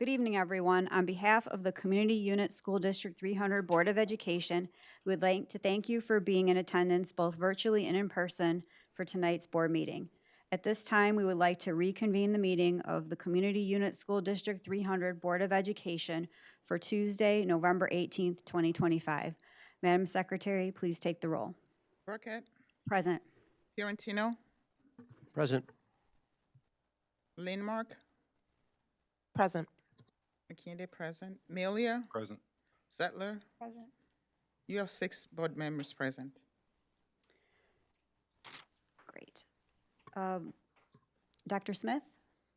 Good evening, everyone. On behalf of the Community Unit School District 300 Board of Education, we would like to thank you for being in attendance both virtually and in person for tonight's board meeting. At this time, we would like to reconvene the meeting of the Community Unit School District 300 Board of Education for Tuesday, November 18th, 2025. Madam Secretary, please take the roll. Burkett, Present. Fiorentino, Present. Lanemark, Present. McKinney present, Melia, Present. Zettler. Present. You have 6 board members present. Great. Dr. Smith?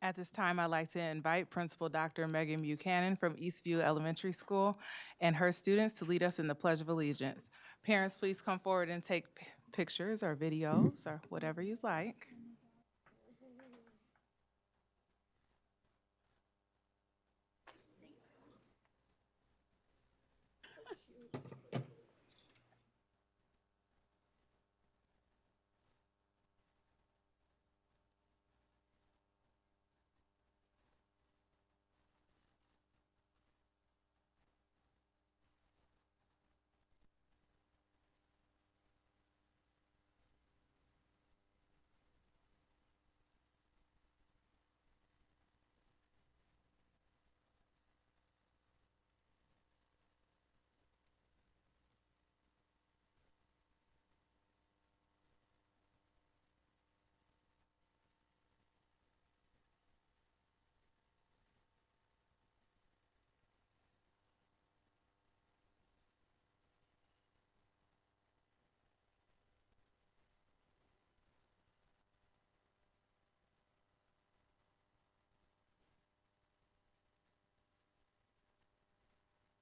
At this time, I'd like to invite Principal Dr. Megan Buchanan from Eastview Elementary School and her students to lead us in the Pledge of Allegiance. Parents, please come forward and take pictures or videos or whatever you'd like.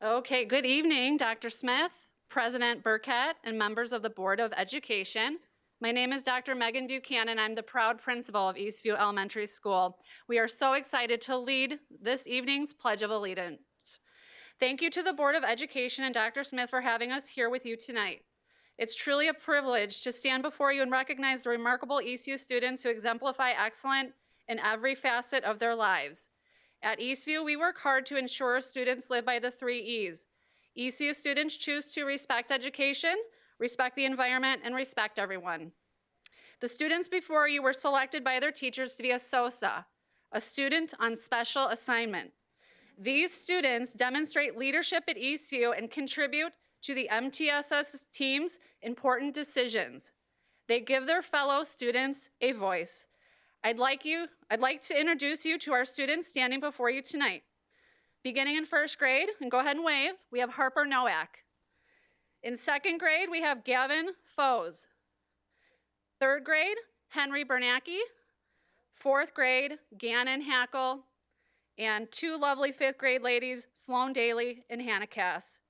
Okay, good evening, Dr. Smith, President Burkett, and members of the Board of Education. My name is Dr. Megan Buchanan. I'm the proud principal of Eastview Elementary School. We are so excited to lead this evening's Pledge of Allegiance. Thank you to the Board of Education and Dr. Smith for having us here with you tonight. It's truly a privilege to stand before you and recognize the remarkable ECU students who exemplify excellence in every facet of their lives. At Eastview, we work hard to ensure students live by the 3 E's. ECU students choose to respect education, respect the environment, and respect everyone. The students before you were selected by their teachers to be a SOSA, a student on special assignment. These students demonstrate leadership at Eastview and contribute to the MTSS team's important decisions. They give their fellow students a voice. I'd like to introduce you to our students standing before you tonight. Beginning in 1st grade, and go ahead and wave, we have Harper Nowak. In 2nd grade, we have Gavin Foes. 3rd grade, Henry Bernacki. 4th grade, Gannon Hackle. And 2 lovely 5th grade ladies, Sloan Daly and Hannah Cass.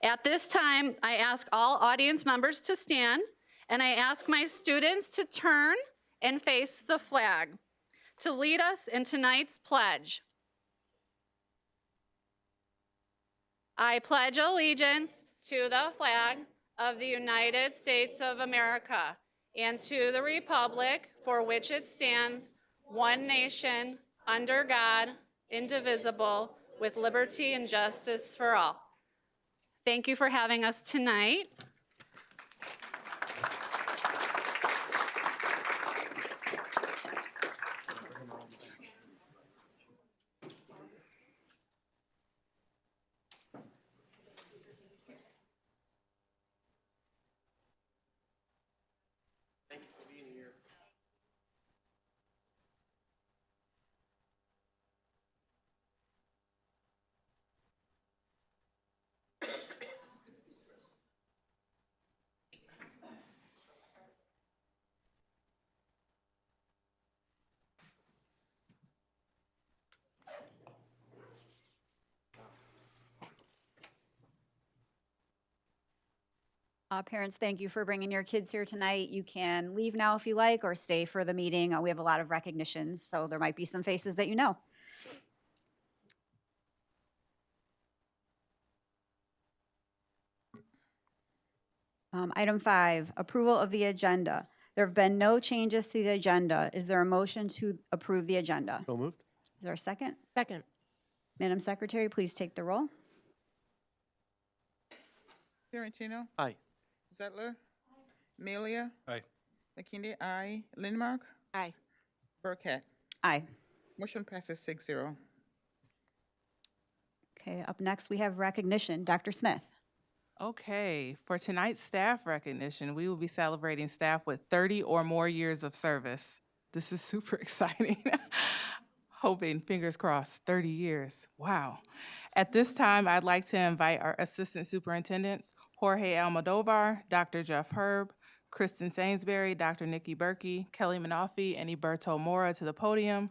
At this time, I ask all audience members to stand, and I ask my students to turn and face the flag to lead us in tonight's pledge. I pledge allegiance to the flag of the United States of America and to the republic for which it stands, one nation, under God, indivisible, with liberty and justice for all. Thank you for having us tonight. Parents, thank you for bringing your kids here tonight. You can leave now if you like or stay for the meeting. We have a lot of recognitions, so there might be some faces that you know. Item 5, approval of the agenda. There have been no changes to the agenda. Is there a motion to approve the agenda? So moved. Is there a second? Second. Madam Secretary, please take the roll. Fiorentino, Aye. Zettler, Melia, Aye. McKinney, aye. Lindmark, Aye. Burkett. Aye. Motion passes 6-0. Okay, up next, we have recognition. Dr. Smith. Okay, for tonight's staff recognition, we will be celebrating staff with 30 or more years of service. This is super exciting. Hoping, fingers crossed, 30 years. Wow. At this time, I'd like to invite our assistant superintendents, Jorge Almodovar, Dr. Jeff Herb, Kristen Sainsbury, Dr. Nikki Berkey, Kelly Manoffey, and Iberto Mora to the podium.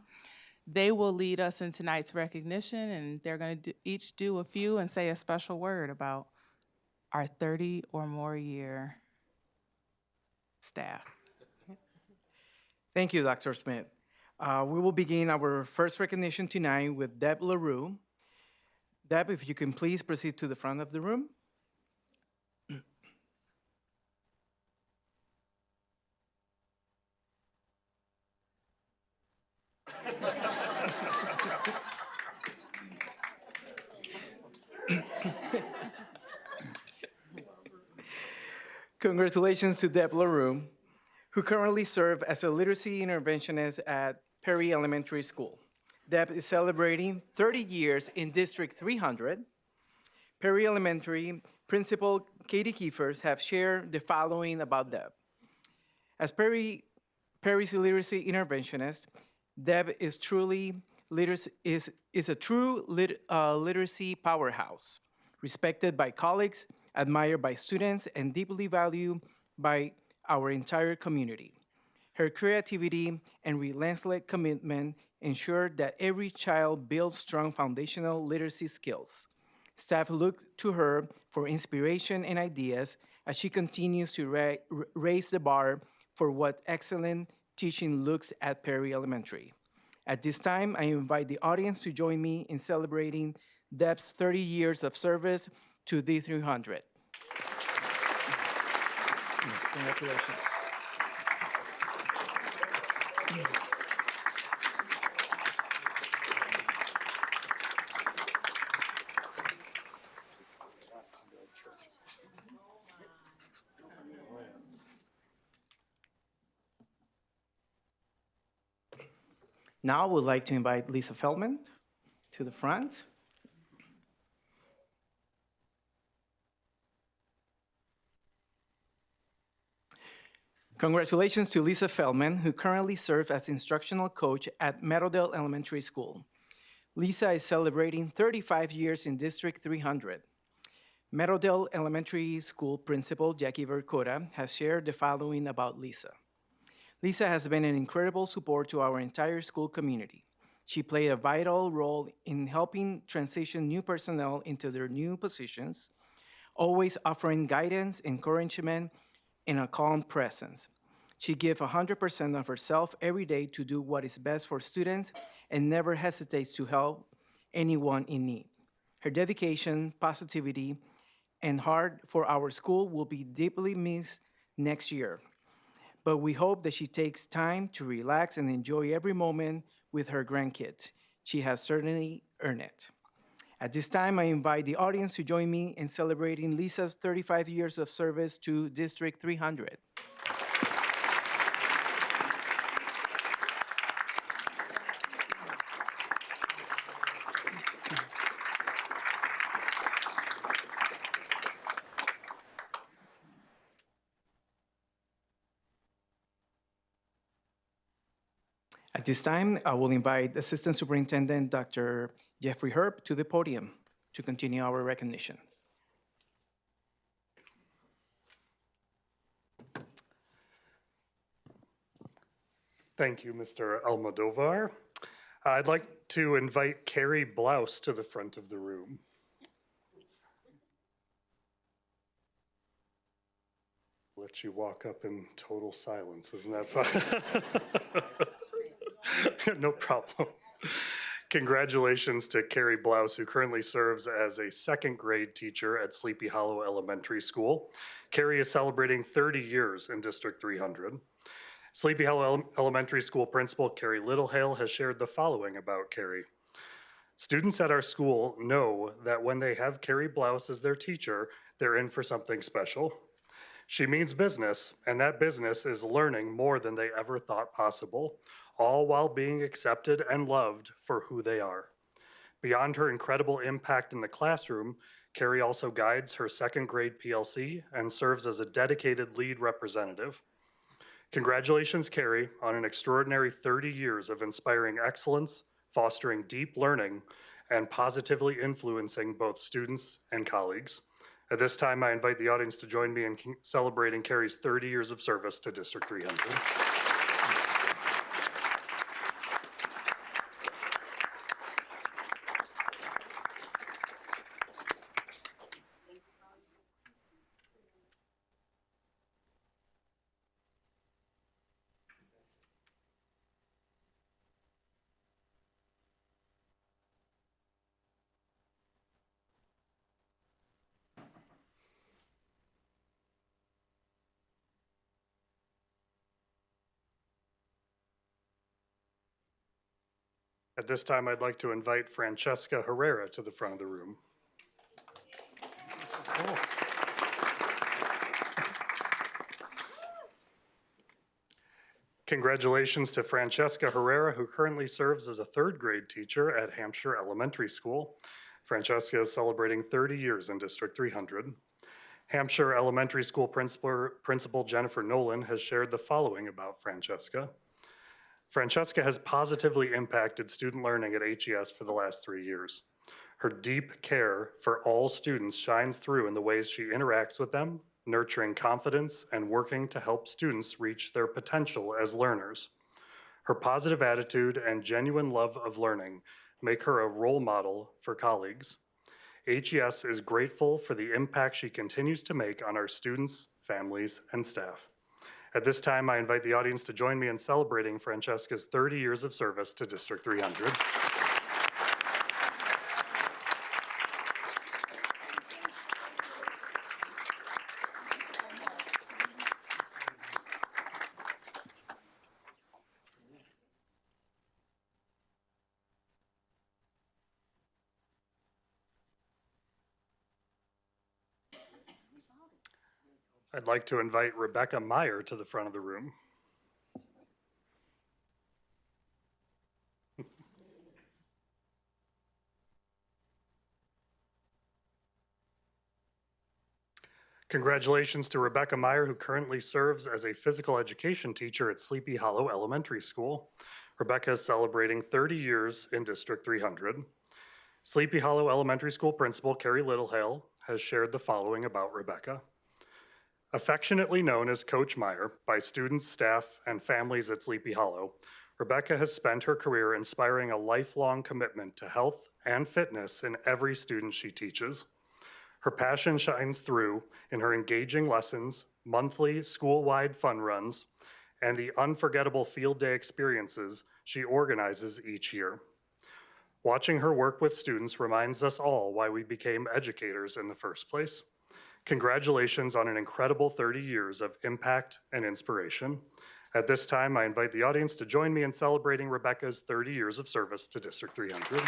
They will lead us in tonight's recognition, and they're going to each do a few and say a special word about our 30 or more year staff. Thank you, Dr. Smith. We will begin our first recognition tonight with Deb LaRue. Deb, if you can please proceed to the front of the room. Congratulations to Deb LaRue, who currently serves as a literacy interventionist at Perry Elementary School. Deb is celebrating 30 years in District 300. Perry Elementary Principal Katie Kiefers have shared the following about Deb. As Perry's literacy interventionist, Deb is a true literacy powerhouse, respected by colleagues, admired by students, and deeply valued by our entire community. Her creativity and relentless commitment ensure that every child builds strong foundational literacy skills. Staff look to her for inspiration and ideas as she continues to raise the bar for what excellent teaching looks at Perry Elementary. At this time, I invite the audience to join me in celebrating Deb's 30 years of service to D300. Congratulations. Now I would like to invite Lisa Feldman to the front. Congratulations to Lisa Feldman, who currently serves as instructional coach at Meadowdale Elementary School. Lisa is celebrating 35 years in District 300. Meadowdale Elementary School Principal Jackie Vercora has shared the following about Lisa. Lisa has been an incredible support to our entire school community. She played a vital role in helping transition new personnel into their new positions, always offering guidance, encouragement, and a calm presence. She gives 100% of herself every day to do what is best for students and never hesitates to help anyone in need. Her dedication, positivity, and heart for our school will be deeply missed next year. But we hope that she takes time to relax and enjoy every moment with her grandkids. She has certainly earned it. At this time, I invite the audience to join me in celebrating Lisa's 35 years of service to District 300. At this time, I will invite Assistant Superintendent Dr. Jeffrey Herb to the podium to continue our recognition. Thank you, Mr. Almodovar. I'd like to invite Carrie Blouse to the front of the room. Let you walk up in total silence, isn't that fun? No problem. Congratulations to Carrie Blouse, who currently serves as a second grade teacher at Sleepy Hollow Elementary School. Carrie is celebrating 30 years in District 300. Sleepy Hollow Elementary School Principal Carrie Littlehale has shared the following about Carrie. Students at our school know that when they have Carrie Blouse as their teacher, they're in for something special. She means business, and that business is learning more than they ever thought possible, all while being accepted and loved for who they are. Beyond her incredible impact in the classroom, Carrie also guides her second grade PLC and serves as a dedicated lead representative. Congratulations, Carrie, on an extraordinary 30 years of inspiring excellence, fostering deep learning, and positively influencing both students and colleagues. At this time, I invite the audience to join me in celebrating Carrie's 30 years of service to District 300. At this time, I'd like to invite Francesca Herrera to the front of the room. Congratulations to Francesca Herrera, who currently serves as a third grade teacher at Hampshire Elementary School. Francesca is celebrating 30 years in District 300. Hampshire Elementary School Principal Jennifer Nolan has shared the following about Francesca. Francesca has positively impacted student learning at HES for the last 3 years. Her deep care for all students shines through in the ways she interacts with them, nurturing confidence and working to help students reach their potential as learners. Her positive attitude and genuine love of learning make her a role model for colleagues. HES is grateful for the impact she continues to make on our students, families, and staff. At this time, I invite the audience to join me in celebrating Francesca's 30 years of service to District 300. I'd like to invite Rebecca Meyer to the front of the room. Congratulations to Rebecca Meyer, who currently serves as a physical education teacher at Sleepy Hollow Elementary School. Rebecca is celebrating 30 years in District 300. Sleepy Hollow Elementary School Principal Carrie Littlehale has shared the following about Rebecca. Affectionately known as Coach Meyer by students, staff, and families at Sleepy Hollow, Rebecca has spent her career inspiring a lifelong commitment to health and fitness in every student she teaches. Her passion shines through in her engaging lessons, monthly school-wide fun runs, and the unforgettable field day experiences she organizes each year. Watching her work with students reminds us all why we became educators in the first place. Congratulations on an incredible 30 years of impact and inspiration. At this time, I invite the audience to join me in celebrating Rebecca's 30 years of service to District 300.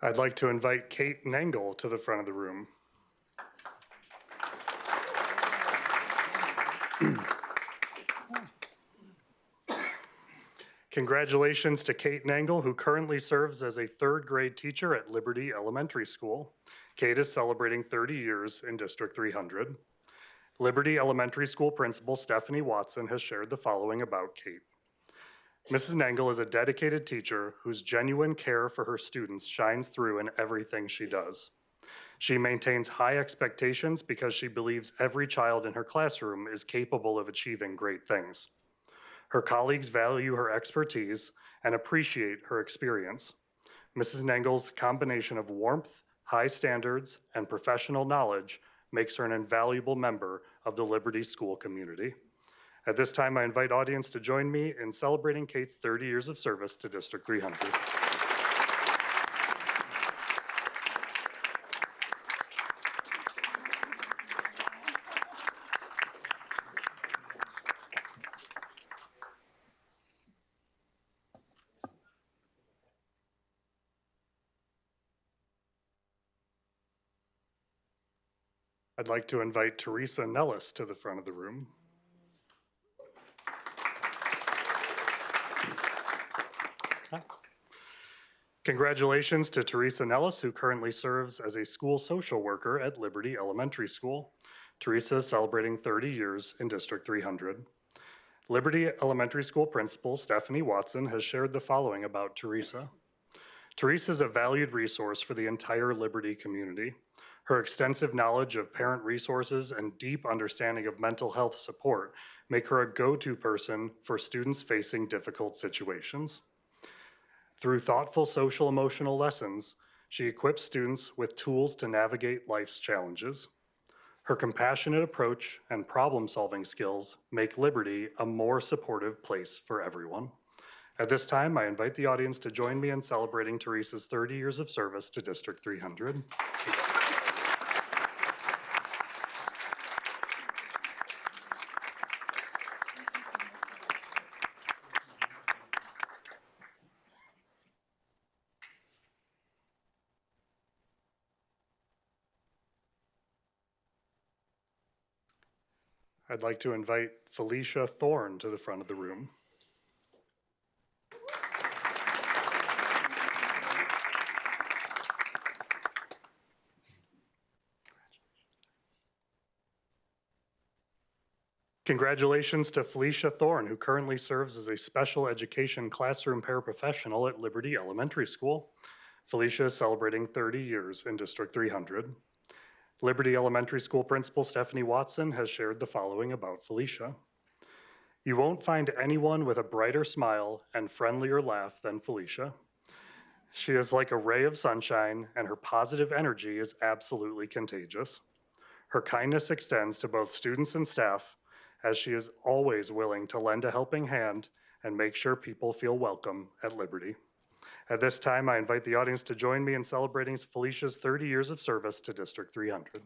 I'd like to invite Kate Nangle to the front of the room. Congratulations to Kate Nangle, who currently serves as a third grade teacher at Liberty Elementary School. Kate is celebrating 30 years in District 300. Liberty Elementary School Principal Stephanie Watson has shared the following about Kate. Mrs. Nangle is a dedicated teacher whose genuine care for her students shines through in everything she does. She maintains high expectations because she believes every child in her classroom is capable of achieving great things. Her colleagues value her expertise and appreciate her experience. Mrs. Nengel's combination of warmth, high standards, and professional knowledge makes her an invaluable member of the Liberty School community. At this time, I invite audience to join me in celebrating Kate's 30 years of service to District 300. I'd like to invite Teresa Nellis to the front of the room. Congratulations to Teresa Nellis, who currently serves as a school social worker at Liberty Elementary School. Teresa is celebrating 30 years in District 300. Liberty Elementary School Principal Stephanie Watson has shared the following about Teresa. Teresa is a valued resource for the entire Liberty community. Her extensive knowledge of parent resources and deep understanding of mental health support make her a go-to person for students facing difficult situations. Through thoughtful social emotional lessons, she equips students with tools to navigate life's challenges. Her compassionate approach and problem-solving skills make Liberty a more supportive place for everyone. At this time, I invite the audience to join me in celebrating Teresa's 30 years of service to District 300. I'd like to invite Felicia Thorne to the front of the room. Congratulations to Felicia Thorne, who currently serves as a special education classroom paraprofessional at Liberty Elementary School. Felicia is celebrating 30 years in District 300. Liberty Elementary School Principal Stephanie Watson has shared the following about Felicia. You won't find anyone with a brighter smile and friendlier laugh than Felicia. She is like a ray of sunshine, and her positive energy is absolutely contagious. Her kindness extends to both students and staff, as she is always willing to lend a helping hand and make sure people feel welcome at Liberty. At this time, I invite the audience to join me in celebrating Felicia's 30 years of service to District 300.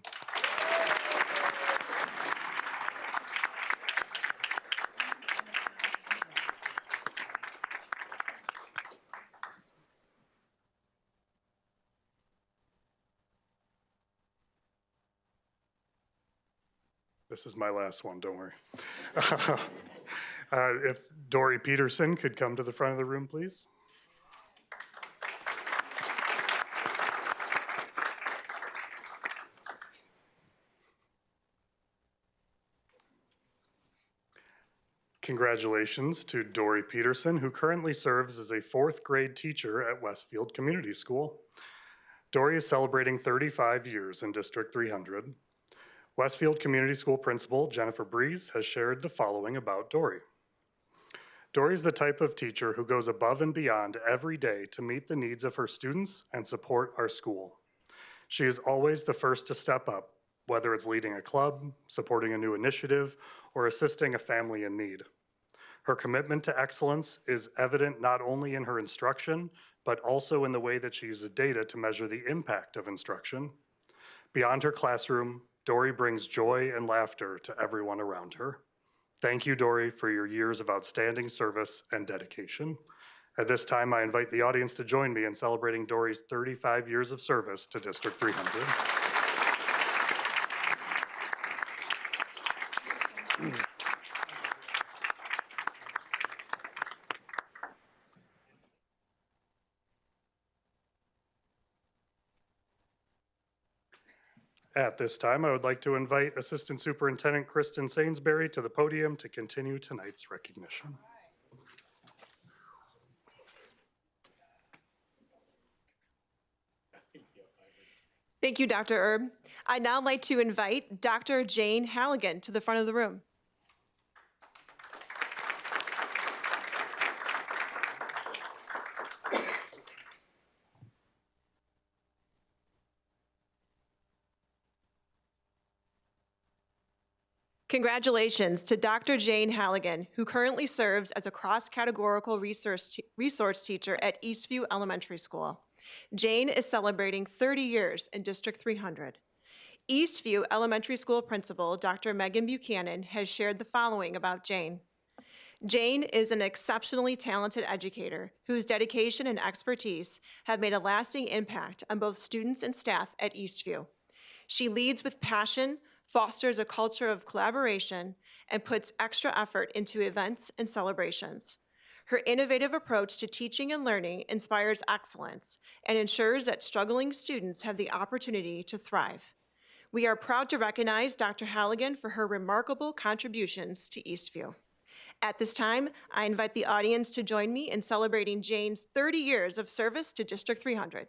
This is my last one, don't worry. If Dory Peterson could come to the front of the room, please. Congratulations to Dory Peterson, who currently serves as a 4th grade teacher at Westfield Community School. Dory is celebrating 35 years in District 300. Westfield Community School Principal Jennifer Breeze has shared the following about Dory. Dory is the type of teacher who goes above and beyond every day to meet the needs of her students and support our school. She is always the first to step up, whether it's leading a club, supporting a new initiative, or assisting a family in need. Her commitment to excellence is evident not only in her instruction, but also in the way that she uses data to measure the impact of instruction. Beyond her classroom, Dory brings joy and laughter to everyone around her. Thank you, Dory, for your years of outstanding service and dedication. At this time, I invite the audience to join me in celebrating Dory's 35 years of service to District 300. At this time, I would like to invite Assistant Superintendent Kristen Sainsbury to the podium to continue tonight's recognition. Thank you, Dr. Erb. I'd now like to invite Dr. Jane Halligan to the front of the room. Congratulations to Dr. Jane Halligan, who currently serves as a cross-categorical resource teacher at Eastview Elementary School. Jane is celebrating 30 years in District 300. Eastview Elementary School Principal Dr. Megan Buchanan has shared the following about Jane. Jane is an exceptionally talented educator whose dedication and expertise have made a lasting impact on both students and staff at Eastview. She leads with passion, fosters a culture of collaboration, and puts extra effort into events and celebrations. Her innovative approach to teaching and learning inspires excellence and ensures that struggling students have the opportunity to thrive. We are proud to recognize Dr. Halligan for her remarkable contributions to Eastview. At this time, I invite the audience to join me in celebrating Jane's 30 years of service to District 300.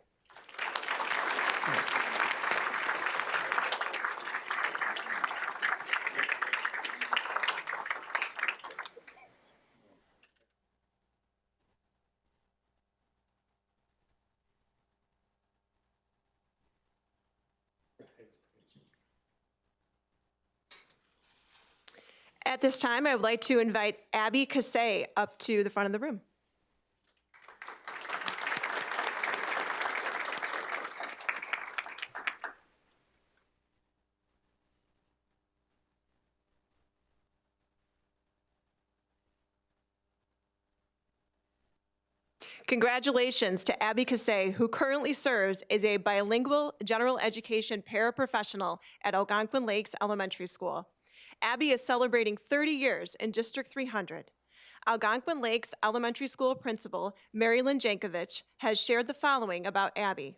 At this time, I would like to invite Abby Cassay up to the front of the room. Congratulations to Abby Cassay, who currently serves as a bilingual general education paraprofessional at Algonquin Lakes Elementary School. Abby is celebrating 30 years in District 300. Algonquin Lakes Elementary School Principal Marilyn Jankovich has shared the following about Abby.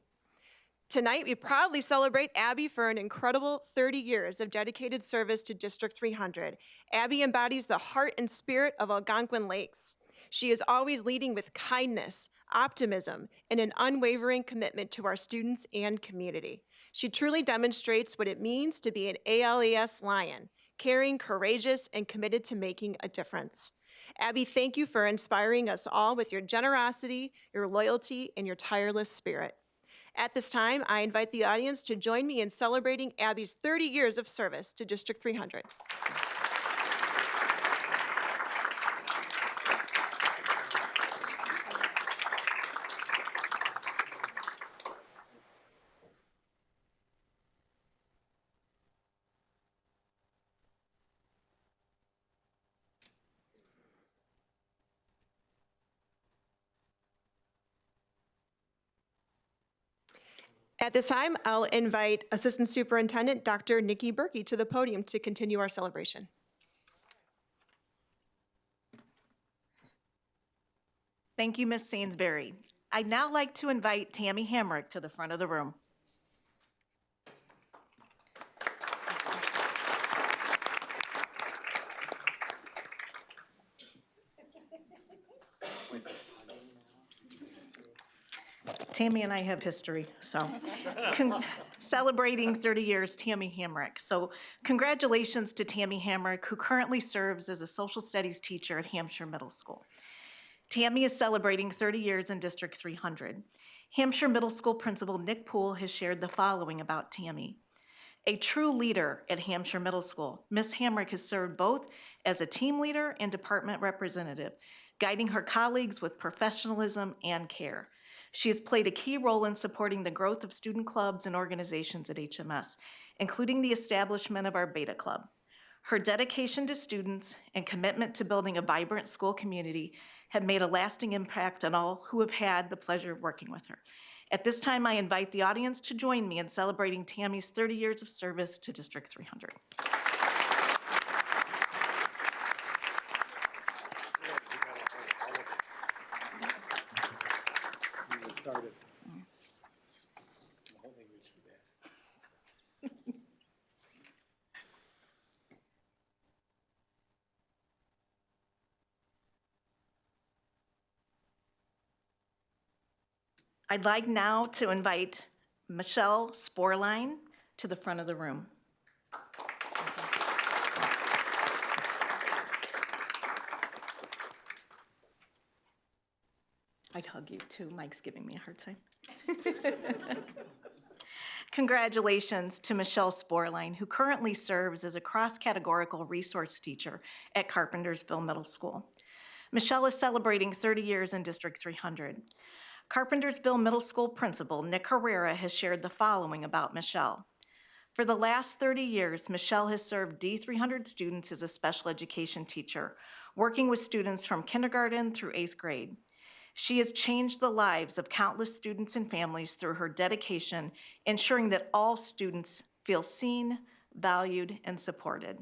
Tonight, we proudly celebrate Abby for an incredible 30 years of dedicated service to District 300. Abby embodies the heart and spirit of Algonquin Lakes. She is always leading with kindness, optimism, and an unwavering commitment to our students and community. She truly demonstrates what it means to be an ALES Lion, caring, courageous, and committed to making a difference. Abby, thank you for inspiring us all with your generosity, your loyalty, and your tireless spirit. At this time, I invite the audience to join me in celebrating Abby's 30 years of service to District 300. At this time, I'll invite Assistant Superintendent Dr. Nikki Berkey to the podium to continue our celebration. Thank you, Ms. Sainsbury. I'd now like to invite Tammy Hamrick to the front of the room. Tammy and I have history, so celebrating 30 years, Tammy Hamrick. So congratulations to Tammy Hamrick, who currently serves as a social studies teacher at Hampshire Middle School. Tammy is celebrating 30 years in District 300. Hampshire Middle School Principal Nick Poole has shared the following about Tammy. A true leader at Hampshire Middle School, Ms. Hamrick has served both as a team leader and department representative, guiding her colleagues with professionalism and care. She has played a key role in supporting the growth of student clubs and organizations at HMS, including the establishment of our Beta Club. Her dedication to students and commitment to building a vibrant school community have made a lasting impact on all who have had the pleasure of working with her. At this time, I invite the audience to join me in celebrating Tammy's 30 years of service to District 300. I'd like now to invite Michelle Sporline to the front of the room. I'd hug you too. Mike's giving me a hard time. Congratulations to Michelle Sporline, who currently serves as a cross-categorical resource teacher at Carpentersville Middle School. Michelle is celebrating 30 years in District 300. Carpentersville Middle School principal Nick Herrera has shared the following about Michelle. For the last 30 years, Michelle has served D300 students as a special education teacher, working with students from kindergarten through 8th grade. She has changed the lives of countless students and families through her dedication, ensuring that all students feel seen, valued, and supported.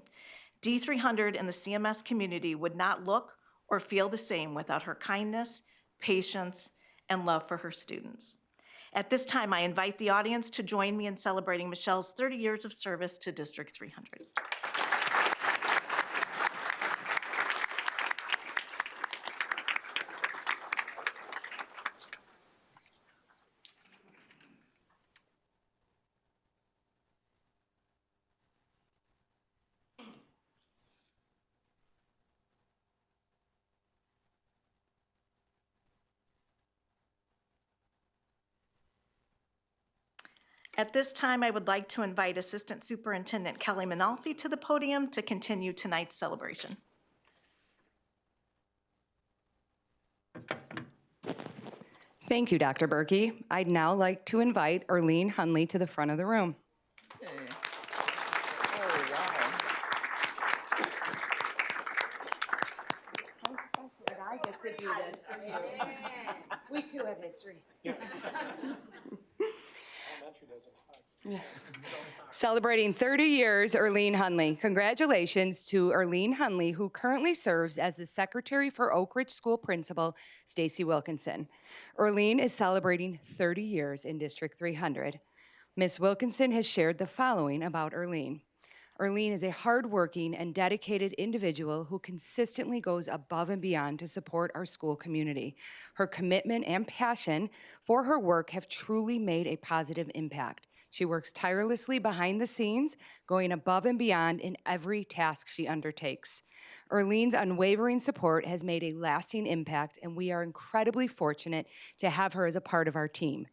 D300 and the CMS community would not look or feel the same without her kindness, patience, and love for her students. At this time, I invite the audience to join me in celebrating Michelle's 30 years of service to District 300. At this time, I would like to invite Assistant Superintendent Kelly Manalfi to the podium to continue tonight's celebration. Thank you, Dr. Berkey. I'd now like to invite Erlene Hunley to the front of the room. Hey. Oh, wow. How special that I get to do this for you. We too have history. Celebrating 30 years, Erlene Hunley. Congratulations to Erlene Hunley, who currently serves as the Secretary for Oak Ridge School Principal, Stacy Wilkinson. Erlene is celebrating 30 years in District 300. Ms. Wilkinson has shared the following about Erlene. Erlene is a hardworking and dedicated individual who consistently goes above and beyond to support our school community. Her commitment and passion for her work have truly made a positive impact. She works tirelessly behind the scenes, going above and beyond in every task she undertakes. Erlene's unwavering support has made a lasting impact, and we are incredibly fortunate to have her as a part of our team.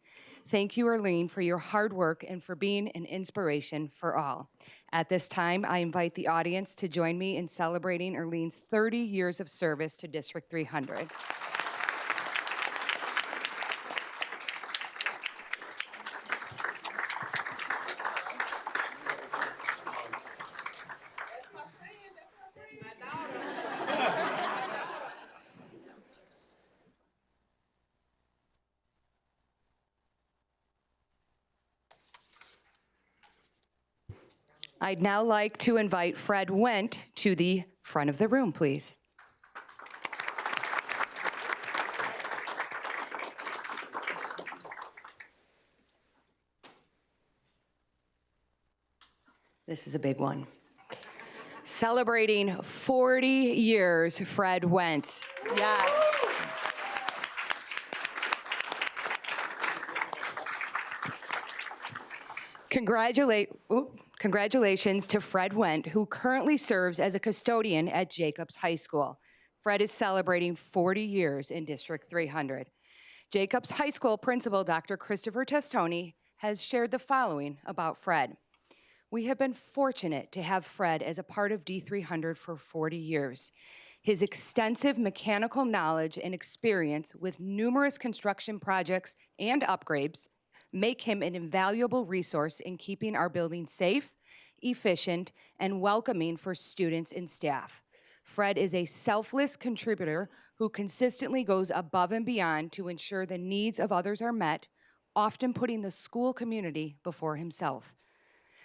Thank you, Erlene, for your hard work and for being an inspiration for all. At this time, I invite the audience to join me in celebrating Erlene's 30 years of service to District 300. I'd now like to invite Fred Wendt to the front of the room, please. This is a big one. Celebrating 40 years, Fred Wendt. Yes. Congratulations to Fred Wendt, who currently serves as a custodian at Jacobs High School. Fred is celebrating 40 years in District 300. Jacobs High School Principal Dr. Christopher Testoni has shared the following about Fred. We have been fortunate to have Fred as a part of D300 for 40 years. His extensive mechanical knowledge and experience with numerous construction projects and upgrades make him an invaluable resource in keeping our building safe, efficient, and welcoming for students and staff. Fred is a selfless contributor who consistently goes above and beyond to ensure the needs of others are met, often putting the school community before himself.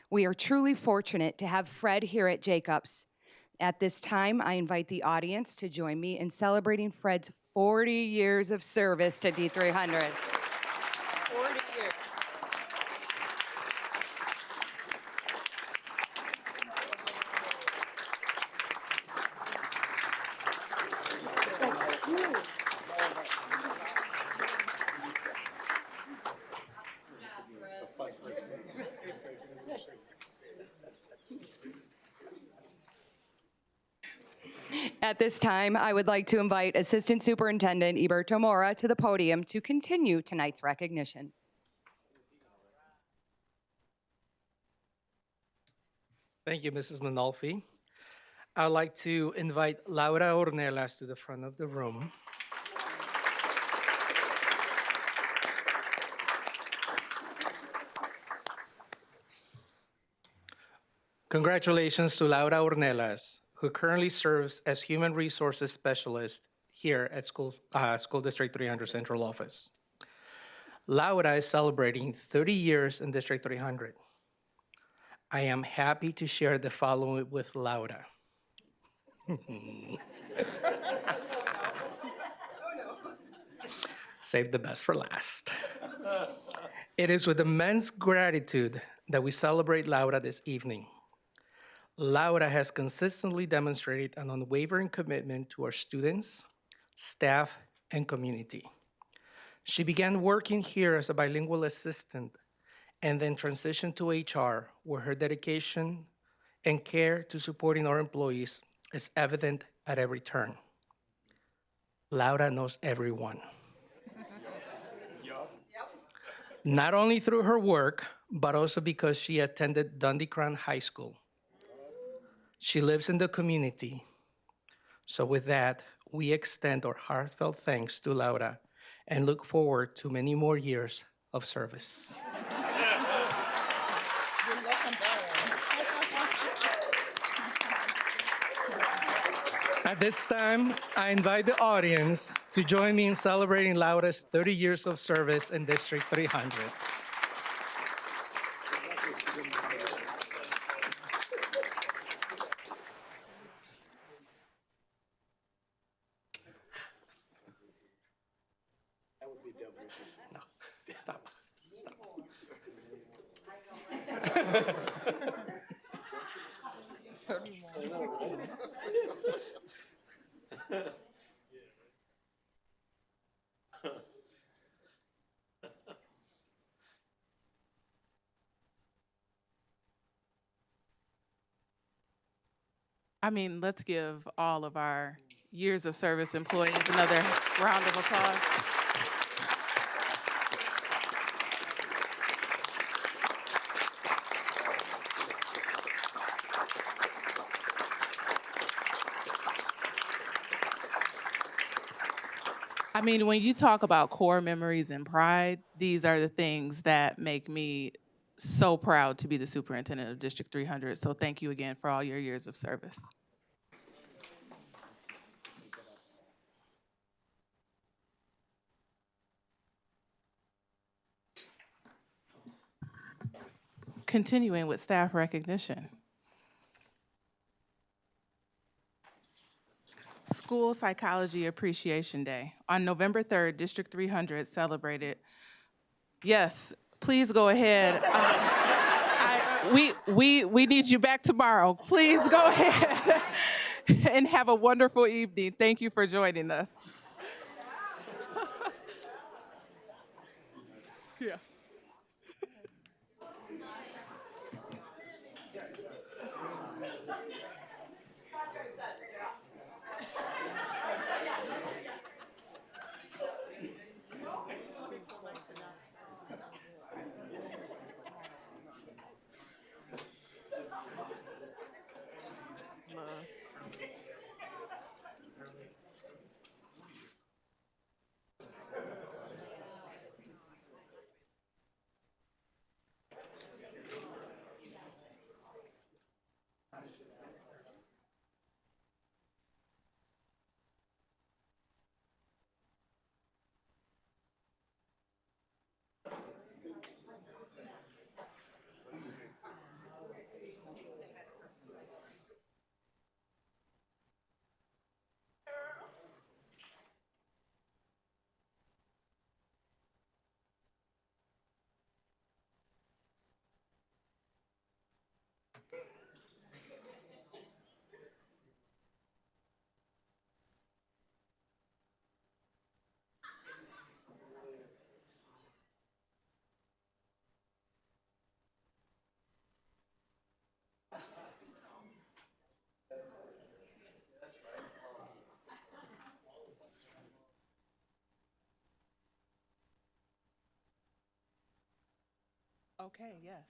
We are truly fortunate to have Fred here at Jacobs. At this time, I invite the audience to join me in celebrating Fred's 40 years of service to D300. 40 years. At this time, I would like to invite Assistant Superintendent Iberto Mora to the podium to continue tonight's recognition. Thank you, Mrs. Manolfi. I'd like to invite Laura Ornelas to the front of the room. Congratulations to Laura Ornelas, who currently serves as Human Resources Specialist here at School District 300 Central Office. Laura is celebrating 30 years in District 300. I am happy to share the following with Laura. Save the best for last. It is with immense gratitude that we celebrate Laura this evening. Laura has consistently demonstrated an unwavering commitment to our students, staff, and community. She began working here as a bilingual assistant and then transitioned to HR, where her dedication and care to supporting our employees is evident at every turn. Laura knows everyone. Not only through her work, but also because she attended Dundee Crown High School. She lives in the community. So with that, we extend our heartfelt thanks to Laura and look forward to many more years of service. At this time, I invite the audience to join me in celebrating Laura's 30 years of service in District 300. No, stop. I mean, let's give all of our years of service employees another round of applause. I mean, when you talk about core memories and pride, these are the things that make me so proud to be the superintendent of District 300. So thank you again for all your years of service. Continuing with staff recognition. School Psychology Appreciation Day. On November 3rd, District 300 celebrated. Yes, please go ahead. We need you back tomorrow. Please go ahead and have a wonderful evening. Thank you for joining us. Yeah. Okay, yes.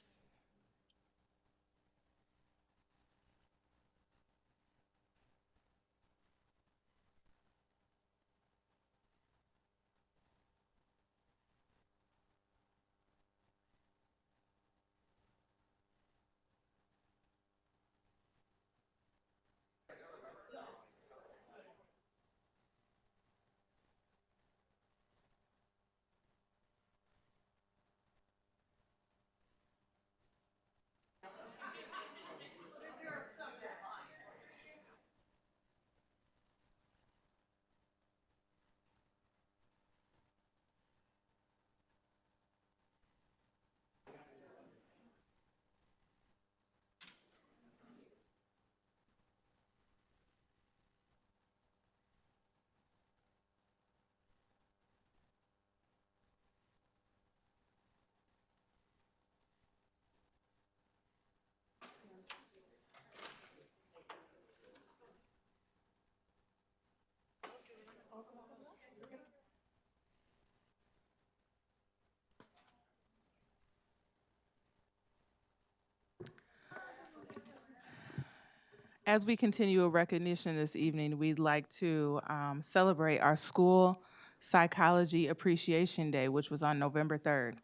As we continue a recognition this evening, we'd like to celebrate our School Psychology Appreciation Day, which was on November 3rd.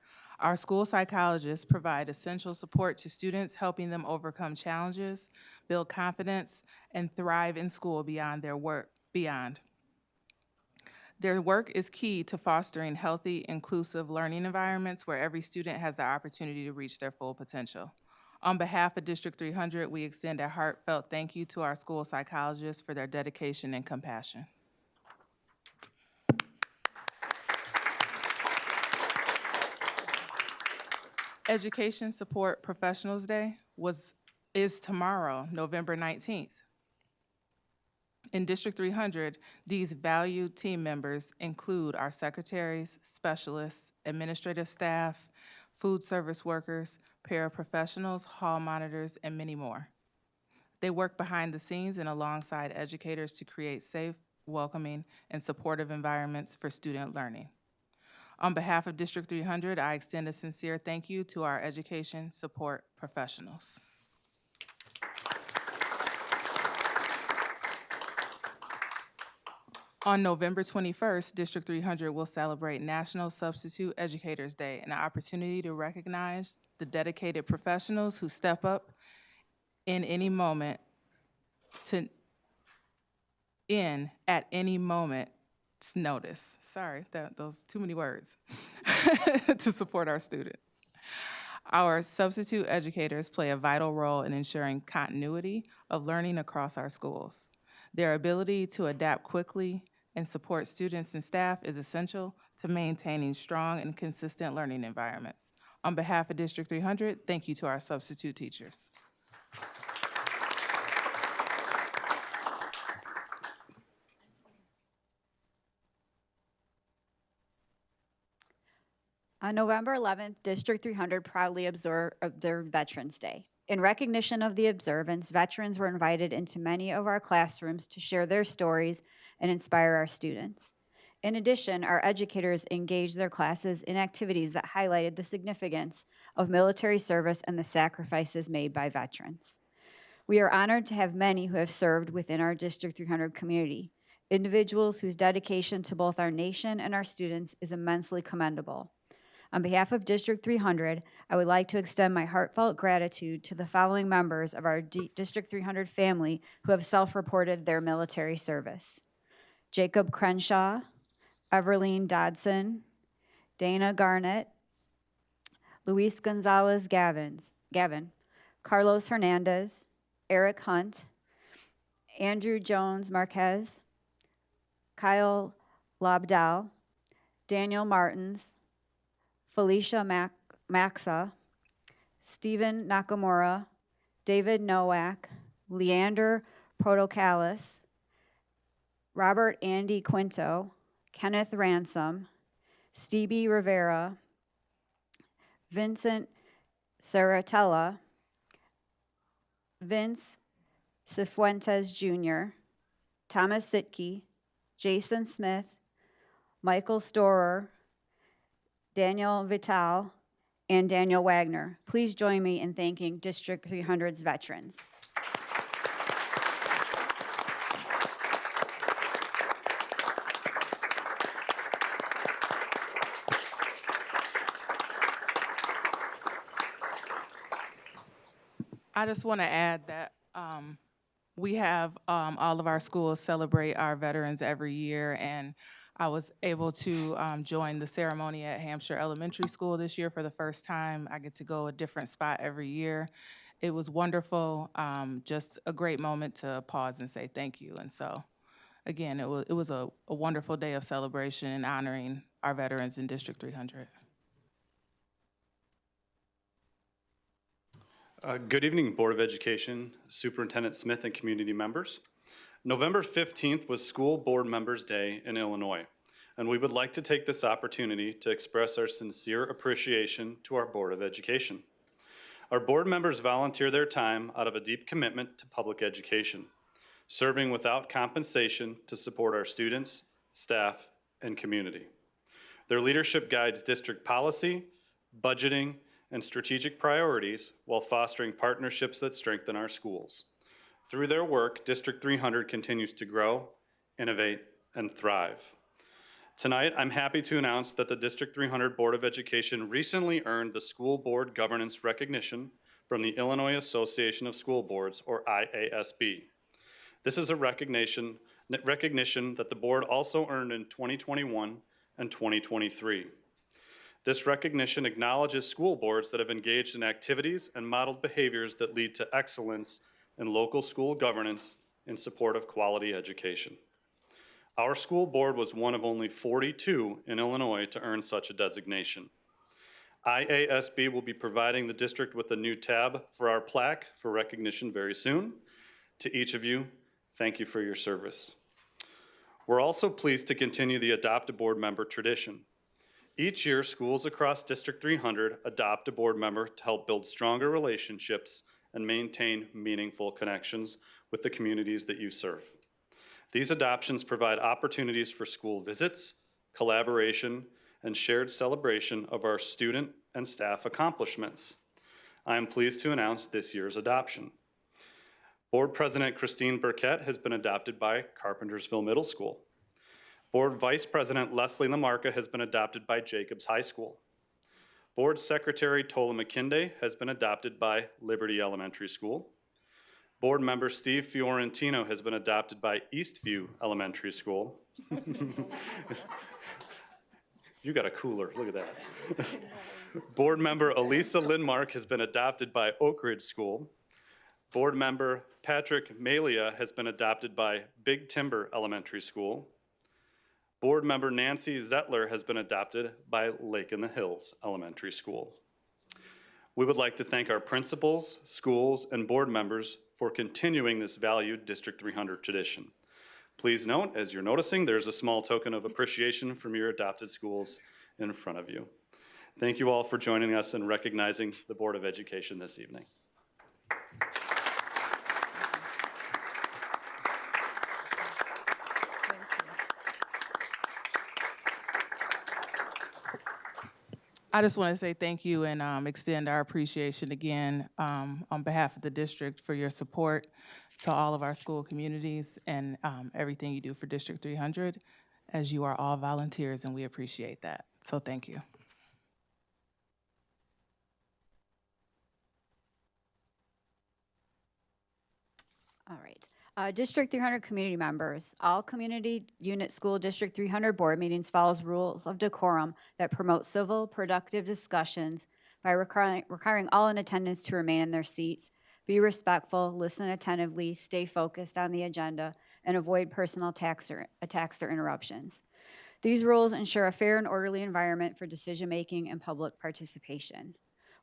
Our school psychologists provide essential support to students, helping them overcome challenges, build confidence, and thrive in school beyond their work. Their work is key to fostering healthy, inclusive learning environments where every student has the opportunity to reach their full potential. On behalf of District 300, we extend a heartfelt thank you to our school psychologists for their dedication and compassion. Education Support Professionals Day is tomorrow, November 19th. In District 300, these valued team members include our secretaries, specialists, administrative staff, food service workers, paraprofessionals, hall monitors, and many more. They work behind the scenes and alongside educators to create safe, welcoming, and supportive environments for student learning. On behalf of District 300, I extend a sincere thank you to our education support professionals. On November 21st, District 300 will celebrate National Substitute Educators Day, an opportunity to recognize the dedicated professionals who step up in any moment at any moment's notice. Sorry, those too many words to support our students. Our substitute educators play a vital role in ensuring continuity of learning across our schools. Their ability to adapt quickly and support students and staff is essential to maintaining strong and consistent learning environments. On behalf of District 300, thank you to our substitute teachers. On November 11th, District 300 proudly observed Veterans Day. In recognition of the observance, veterans were invited into many of our classrooms to share their stories and inspire our students. In addition, our educators engaged their classes in activities that highlighted the significance of military service and the sacrifices made by veterans. We are honored to have many who have served within our District 300 community, individuals whose dedication to both our nation and our students is immensely commendable. On behalf of District 300, I would like to extend my heartfelt gratitude to the following members of our District 300 family who have self-reported their military service: Jacob Crenshaw, Everline Dodson, Dana Garnett, Luis Gonzalez Gavin, Carlos Hernandez, Eric Hunt, Andrew Jones Marquez, Kyle Lobdell, Daniel Martins, Felicia Maxa, Stephen Nakamura, David Nowak, Leander Protocalis, Robert Andy Quinto, Kenneth Ransom, Stevie Rivera, Vincent Saratella, Vince Cifuentes Jr., Thomas Sitke, Jason Smith, Michael Storer, Daniel Vital, and Daniel Wagner. Please join me in thanking District 300's veterans. I just want to add that we have all of our schools celebrate our veterans every year, and I was able to join the ceremony at Hampshire Elementary School this year for the first time. I get to go a different spot every year. It was wonderful, just a great moment to pause and say thank you. And so, again, it was a wonderful day of celebration and honoring our veterans in District 300. Good evening, Board of Education, Superintendent Smith, and community members. November 15th was School Board Members Day in Illinois, and we would like to take this opportunity to express our sincere appreciation to our Board of Education. Our board members volunteer their time out of a deep commitment to public education, serving without compensation to support our students, staff, and community. Their leadership guides district policy, budgeting, and strategic priorities while fostering partnerships that strengthen our schools. Through their work, District 300 continues to grow, innovate, and thrive. Tonight, I'm happy to announce that the District 300 Board of Education recently earned the School Board Governance Recognition from the Illinois Association of School Boards, or IASB. This is a recognition that the board also earned in 2021 and 2023. This recognition acknowledges school boards that have engaged in activities and modeled behaviors that lead to excellence in local school governance in support of quality education. Our school board was one of only 42 in Illinois to earn such a designation. IASB will be providing the district with a new tab for our plaque for recognition very soon. To each of you, thank you for your service. We're also pleased to continue the Adopt a Board Member tradition. Each year, schools across District 300 adopt a board member to help build stronger relationships and maintain meaningful connections with the communities that you serve. These adoptions provide opportunities for school visits, collaboration, and shared celebration of our student and staff accomplishments. I am pleased to announce this year's adoption. Board President Christine Burkett has been adopted by Carpentersville Middle School. Board Vice President Leslie Lamarca has been adopted by Jacobs High School. Board Secretary Tola McKinday has been adopted by Liberty Elementary School. Board Member Steve Fiorentino has been adopted by Eastview Elementary School. You got a cooler, look at that. Board Member Elisa Lindmark has been adopted by Oak Ridge School. Board Member Patrick Malia has been adopted by Big Timber Elementary School. Board Member Nancy Zettler has been adopted by Lake in the Hills Elementary School. We would like to thank our principals, schools, and board members for continuing this valued District 300 tradition. Please note, as you're noticing, there's a small token of appreciation from your adopted schools in front of you. Thank you all for joining us and recognizing the Board of Education this evening. I just want to say thank you and extend our appreciation again on behalf of the district for your support to all of our school communities and everything you do for District 300, as you are all volunteers and we appreciate that. So thank you. All right. District 300 community members, all community unit school District 300 board meetings follows rules of decorum that promote civil, productive discussions by requiring all in attendance to remain in their seats, be respectful, listen attentively, stay focused on the agenda, and avoid personal attacks or interruptions. These rules ensure a fair and orderly environment for decision-making and public participation.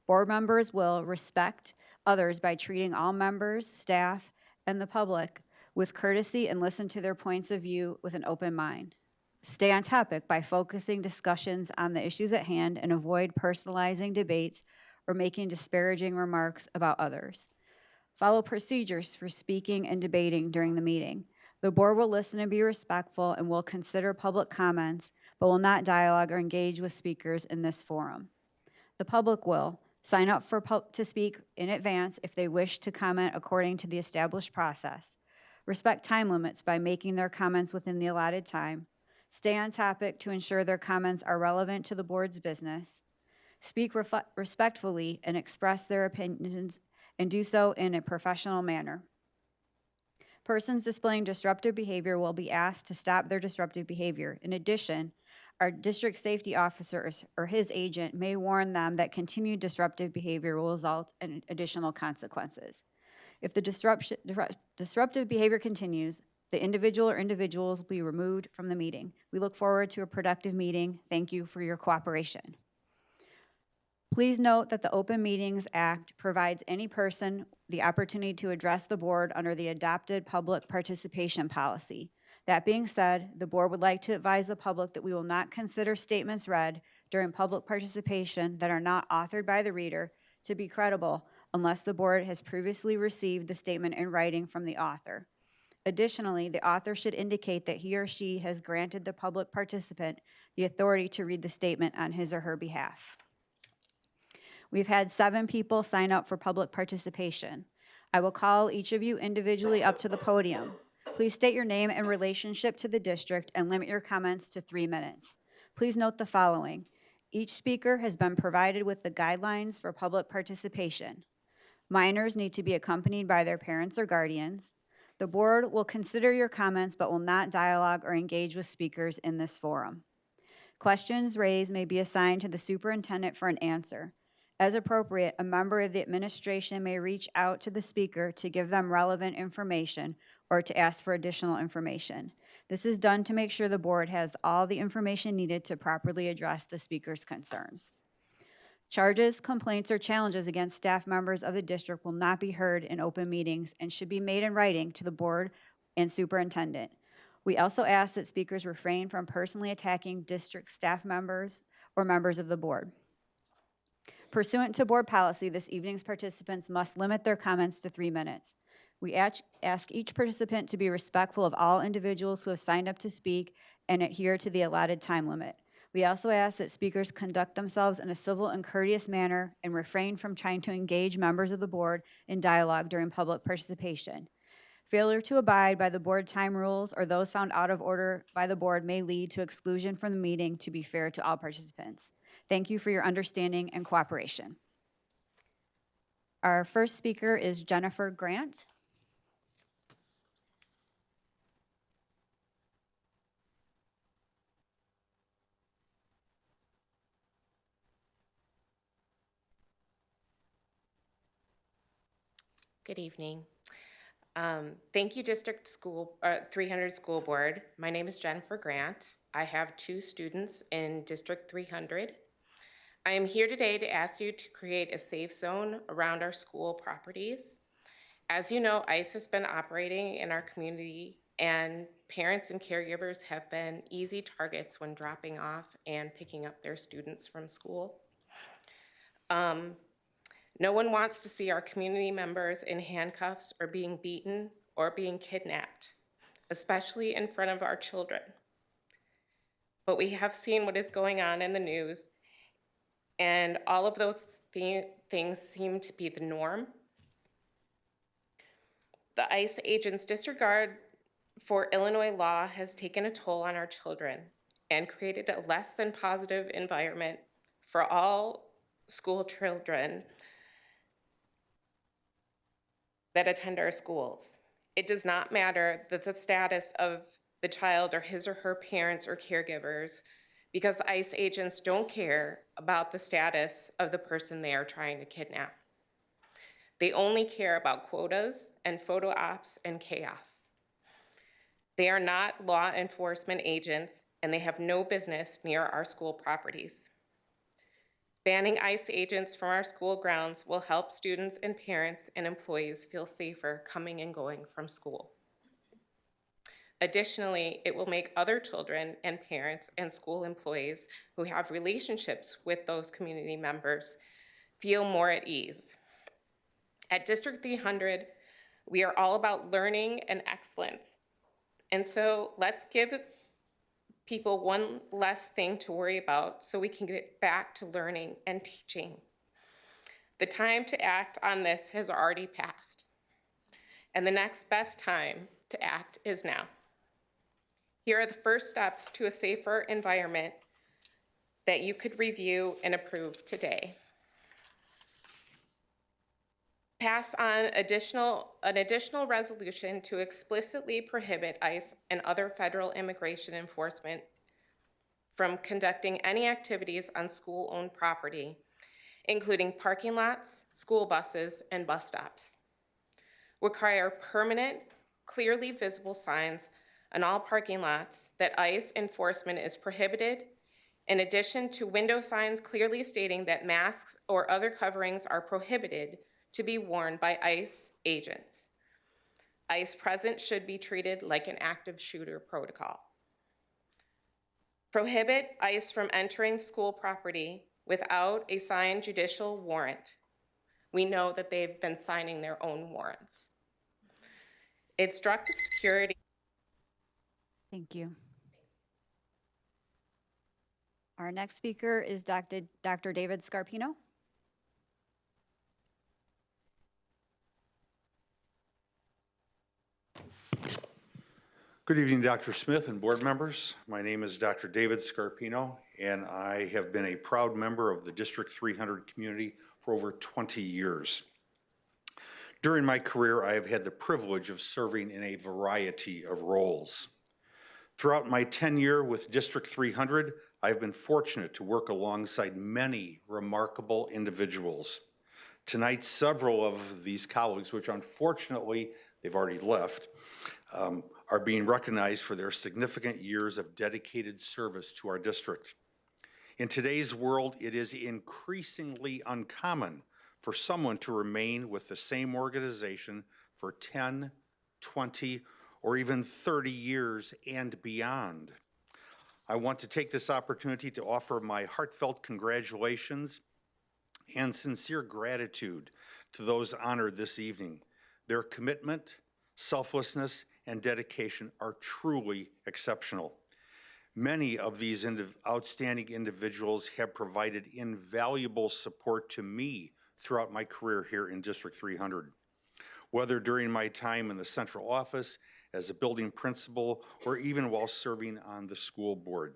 Board members will respect others by treating all members, staff, and the public with courtesy and listen to their points of view with an open mind. Stay on topic by focusing discussions on the issues at hand and avoid personalizing debates or making disparaging remarks about others. Follow procedures for speaking and debating during the meeting. The board will listen and be respectful and will consider public comments, but will not dialogue or engage with speakers in this forum. The public will sign up to speak in advance if they wish to comment according to the established process. Respect time limits by making their comments within the allotted time. Stay on topic to ensure their comments are relevant to the board's business. Speak respectfully and express their opinions and do so in a professional manner. Persons displaying disruptive behavior will be asked to stop their disruptive behavior. In addition, our district safety officer or his agent may warn them that continued disruptive behavior will result in additional consequences. If the disruptive behavior continues, the individual or individuals will be removed from the meeting. We look forward to a productive meeting. Thank you for your cooperation. Please note that the Open Meetings Act provides any person the opportunity to address the board under the adopted public participation policy. That being said, the board would like to advise the public that we will not consider statements read during public participation that are not authored by the reader to be credible unless the board has previously received the statement in writing from the author. Additionally, the author should indicate that he or she has granted the public participant the authority to read the statement on his or her behalf. We've had 7 people sign up for public participation. I will call each of you individually up to the podium. Please state your name and relationship to the district and limit your comments to 3 minutes. Please note the following. Each speaker has been provided with the guidelines for public participation. Minors need to be accompanied by their parents or guardians. The board will consider your comments but will not dialogue or engage with speakers in this forum. Questions raised may be assigned to the superintendent for an answer. As appropriate, a member of the administration may reach out to the speaker to give them relevant information or to ask for additional information. This is done to make sure the board has all the information needed to properly address the speaker's concerns. Charges, complaints, or challenges against staff members of the district will not be heard in open meetings and should be made in writing to the board and superintendent. We also ask that speakers refrain from personally attacking district staff members or members of the board. Pursuant to board policy, this evening's participants must limit their comments to 3 minutes. We ask each participant to be respectful of all individuals who have signed up to speak and adhere to the allotted time limit. We also ask that speakers conduct themselves in a civil and courteous manner and refrain from trying to engage members of the board in dialogue during public participation. Failure to abide by the board time rules or those found out of order by the board may lead to exclusion from the meeting to be fair to all participants. Thank you for your understanding and cooperation. Our first speaker is Jennifer Grant. Good evening. Thank you, District 300 School Board. My name is Jennifer Grant. I have 2 students in District 300. I am here today to ask you to create a safe zone around our school properties. As you know, ICE has been operating in our community, and parents and caregivers have been easy targets when dropping off and picking up their students from school. No one wants to see our community members in handcuffs or being beaten or being kidnapped, especially in front of our children. But we have seen what is going on in the news, and all of those things seem to be the norm. The ICE agents' disregard for Illinois law has taken a toll on our children and created a less than positive environment for all school children that attend our schools. It does not matter that the status of the child or his or her parents or caregivers, because ICE agents don't care about the status of the person they are trying to kidnap. They only care about quotas and photo ops and chaos. They are not law enforcement agents, and they have no business near our school properties. Banning ICE agents from our school grounds will help students and parents and employees feel safer coming and going from school. Additionally, it will make other children and parents and school employees who have relationships with those community members feel more at ease. At District 300, we are all about learning and excellence. And so let's give people one less thing to worry about so we can get back to learning and teaching. The time to act on this has already passed, and the next best time to act is now. Here are the first steps to a safer environment that you could review and approve today. Pass on an additional resolution to explicitly prohibit ICE and other federal immigration enforcement from conducting any activities on school-owned property, including parking lots, school buses, and bus stops. Require permanent, clearly visible signs on all parking lots that ICE enforcement is prohibited, in addition to window signs clearly stating that masks or other coverings are prohibited to be worn by ICE agents. ICE presence should be treated like an active shooter protocol. Prohibit ICE from entering school property without a signed judicial warrant. We know that they've been signing their own warrants. Instruct security. Thank you. Our next speaker is Dr. David Scarpino. Good evening, Dr. Smith and board members. My name is Dr. David Scarpino, and I have been a proud member of the District 300 community for over 20 years. During my career, I have had the privilege of serving in a variety of roles. Throughout my tenure with District 300, I've been fortunate to work alongside many remarkable individuals. Tonight, several of these colleagues, which unfortunately they've already left, are being recognized for their significant years of dedicated service to our district. In today's world, it is increasingly uncommon for someone to remain with the same organization for 10, 20, or even 30 years and beyond. I want to take this opportunity to offer my heartfelt congratulations and sincere gratitude to those honored this evening. Their commitment, selflessness, and dedication are truly exceptional. Many of these outstanding individuals have provided invaluable support to me throughout my career here in District 300, whether during my time in the central office, as a building principal, or even while serving on the school board.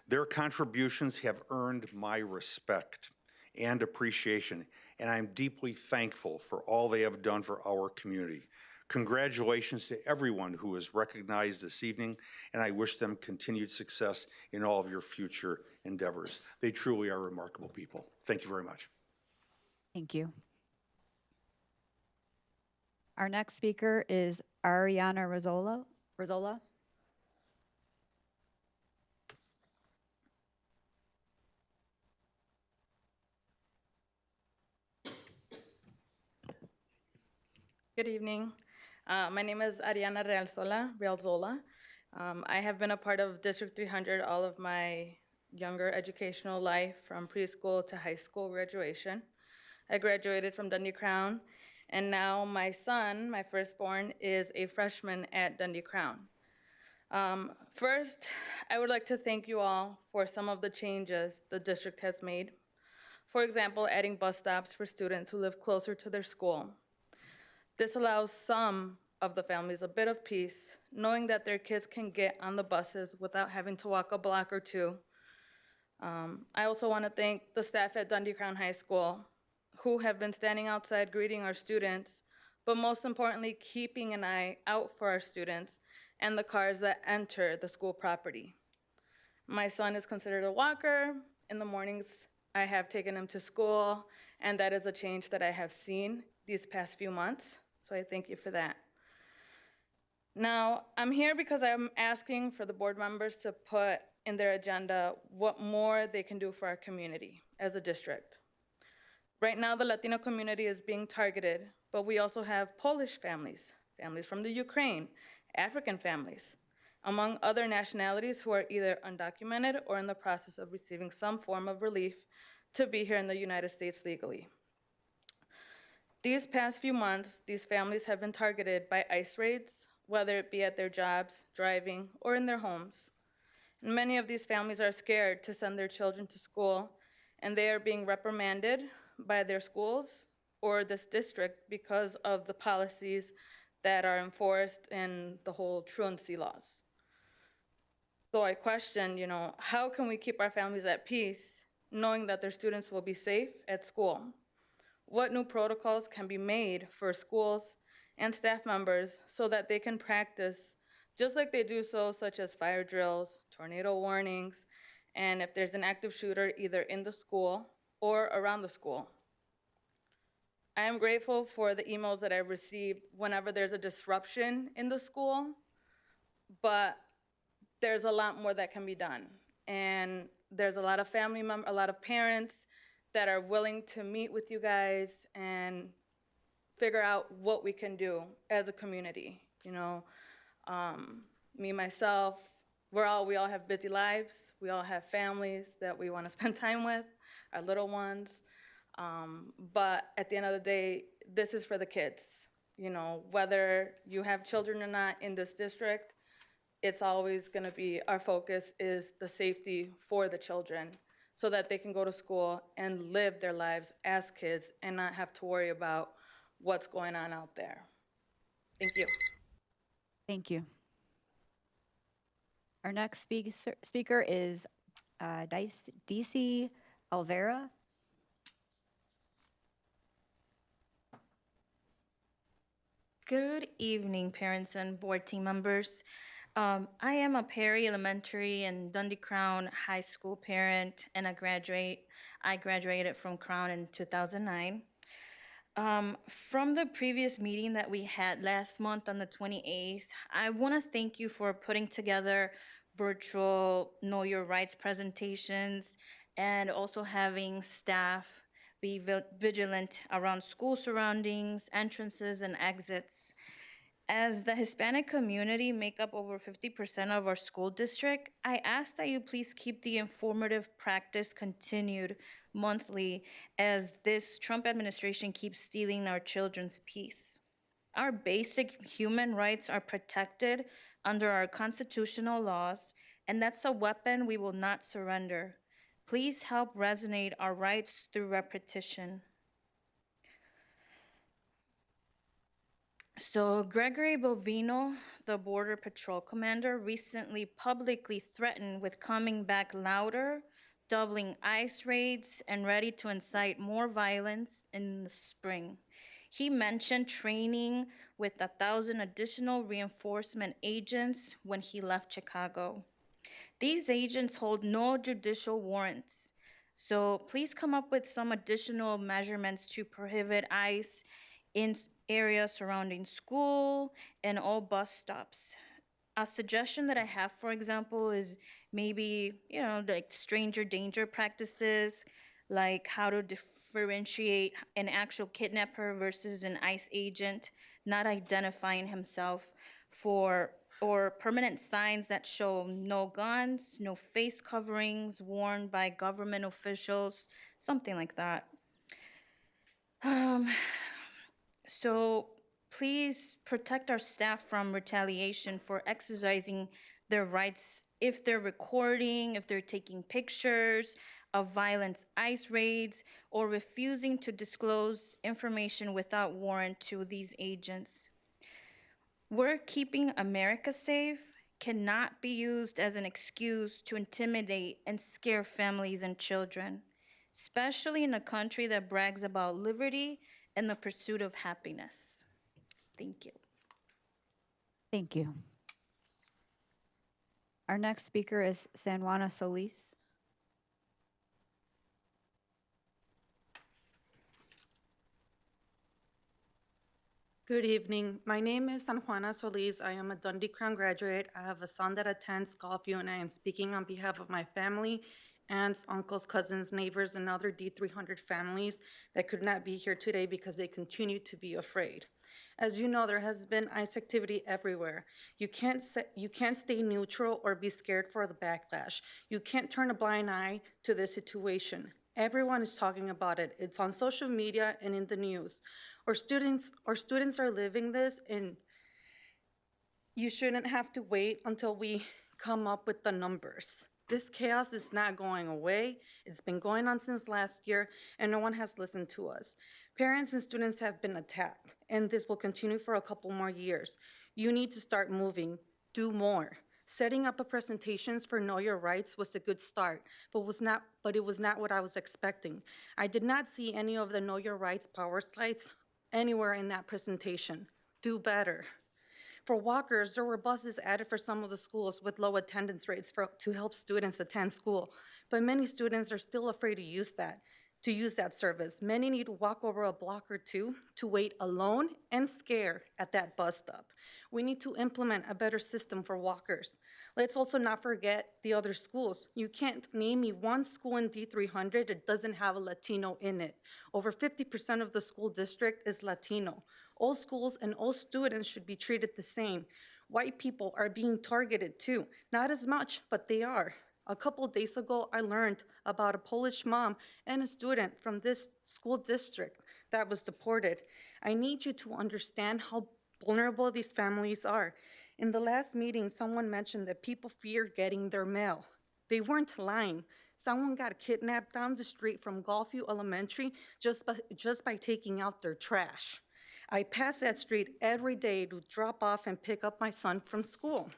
Their contributions have earned my respect and appreciation, and I'm deeply thankful for all they have done for our community. Congratulations to everyone who is recognized this evening, and I wish them continued success in all of your future endeavors. They truly are remarkable people. Thank you very much. Thank you. Our next speaker is Ariana Rizzola. Good evening. My name is Ariana Realzola. I have been a part of District 300 all of my younger educational life, from preschool to high school graduation. I graduated from Dundee Crown, and now my son, my firstborn, is a freshman at Dundee Crown. First, I would like to thank you all for some of the changes the district has made. For example, adding bus stops for students who live closer to their school. This allows some of the families a bit of peace, knowing that their kids can get on the buses without having to walk a block or two. I also want to thank the staff at Dundee Crown High School, who have been standing outside greeting our students, but most importantly, keeping an eye out for our students and the cars that enter the school property. My son is considered a walker. In the mornings, I have taken him to school, and that is a change that I have seen these past few months, so I thank you for that. Now, I'm here because I'm asking for the board members to put in their agenda what more they can do for our community as a district. Right now, the Latino community is being targeted, but we also have Polish families, families from the Ukraine, African families, among other nationalities who are either undocumented or in the process of receiving some form of relief to be here in the United States legally. These past few months, these families have been targeted by ICE raids, whether it be at their jobs, driving, or in their homes. Many of these families are scared to send their children to school, and they are being reprimanded by their schools or this district because of the policies that are enforced in the whole truancy laws. So I question, how can we keep our families at peace knowing that their students will be safe at school? What new protocols can be made for schools and staff members so that they can practice just like they do so, such as fire drills, tornado warnings, and if there's an active shooter either in the school or around the school? I am grateful for the emails that I've received whenever there's a disruption in the school, but there's a lot more that can be done. And there's a lot of family members, a lot of parents that are willing to meet with you guys and figure out what we can do as a community. Me, myself, we all have busy lives. We all have families that we want to spend time with, our little ones. But at the end of the day, this is for the kids. Whether you have children or not in this district, it's always going to be, our focus is the safety for the children so that they can go to school and live their lives as kids and not have to worry about what's going on out there. Thank you. Thank you. Our next speaker is DC Alvera. Good evening, parents and board team members. I am a Perry Elementary and Dundee Crown High School parent, and I graduated from Crown in 2009. From the previous meeting that we had last month on the 28th, I want to thank you for putting together virtual Know Your Rights presentations and also having staff be vigilant around school surroundings, entrances, and exits. As the Hispanic community make up over 50% of our school district, I ask that you please keep the informative practice continued monthly as this Trump administration keeps stealing our children's peace. Our basic human rights are protected under our constitutional laws, and that's a weapon we will not surrender. Please help resonate our rights through repetition. So Gregory Bovino, the Border Patrol commander, recently publicly threatened with coming back louder, doubling ICE raids, and ready to incite more violence in the spring. He mentioned training with 1,000 additional reinforcement agents when he left Chicago. These agents hold no judicial warrants, so please come up with some additional measurements to prohibit ICE in areas surrounding school and all bus stops. A suggestion that I have, for example, is maybe, like stranger danger practices, like how to differentiate an actual kidnapper versus an ICE agent not identifying himself, or permanent signs that show no guns, no face coverings worn by government officials, something like that. So please protect our staff from retaliation for exercising their rights if they're recording, if they're taking pictures of violent ICE raids, or refusing to disclose information without warrant to these agents. We're keeping America safe cannot be used as an excuse to intimidate and scare families and children, especially in a country that brags about liberty and the pursuit of happiness. Thank you. Thank you. Our next speaker is San Juana Solis. Good evening. My name is San Juana Solis. I am a Dundee Crown graduate. I have a son that attends Gulfview, and I am speaking on behalf of my family, aunts, uncles, cousins, neighbors, and other D300 families that could not be here today because they continue to be afraid. As you know, there has been ICE activity everywhere. You can't stay neutral or be scared for the backlash. You can't turn a blind eye to this situation. Everyone is talking about it. It's on social media and in the news. Our students are living this, and you shouldn't have to wait until we come up with the numbers. This chaos is not going away. It's been going on since last year, and no one has listened to us. Parents and students have been attacked, and this will continue for a couple more years. You need to start moving, do more. Setting up a presentations for Know Your Rights was a good start, but it was not what I was expecting. I did not see any of the Know Your Rights power slides anywhere in that presentation. Do better. For walkers, there were buses added for some of the schools with low attendance rates to help students attend school, but many students are still afraid to use that service. Many need to walk over a block or two to wait alone and scared at that bus stop. We need to implement a better system for walkers. Let's also not forget the other schools. You can't name me one school in D300 that doesn't have a Latino in it. Over 50% of the school district is Latino. All schools and all students should be treated the same. White people are being targeted too. Not as much, but they are. A couple days ago, I learned about a Polish mom and a student from this school district that was deported. I need you to understand how vulnerable these families are. In the last meeting, someone mentioned that people fear getting their mail. They weren't lying. Someone got kidnapped down the street from Gulfview Elementary just by taking out their trash. I pass that street every day to drop off and pick up my son from school.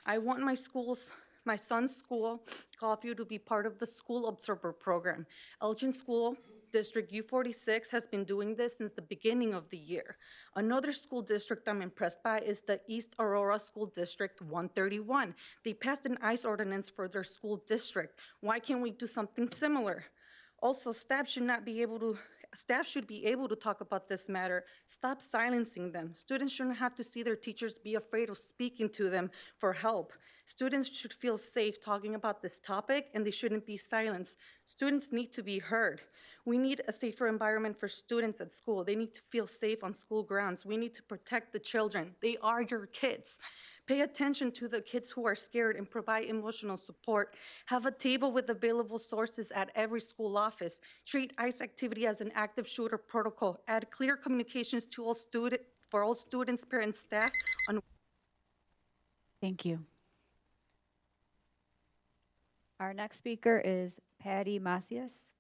I want my son's school, Gulfview, to be part of the School Observer Program. Elgin School District U46 has been doing this since the beginning of the year. Another school district I'm impressed by is the East Aurora School District 131. They passed an ICE ordinance for their school district. Why can't we do something similar? Also, staff should be able to talk about this matter. Stop silencing them. Students shouldn't have to see their teachers be afraid of speaking to them for help. Students should feel safe talking about this topic, and they shouldn't be silenced. Students need to be heard. We need a safer environment for students at school. They need to feel safe on school grounds. We need to protect the children. They are your kids. Pay attention to the kids who are scared and provide emotional support. Have a table with available sources at every school office. Treat ICE activity as an active shooter protocol. Add clear communications to for all students, parents, staff on. Thank you. Our next speaker is Patty Macias.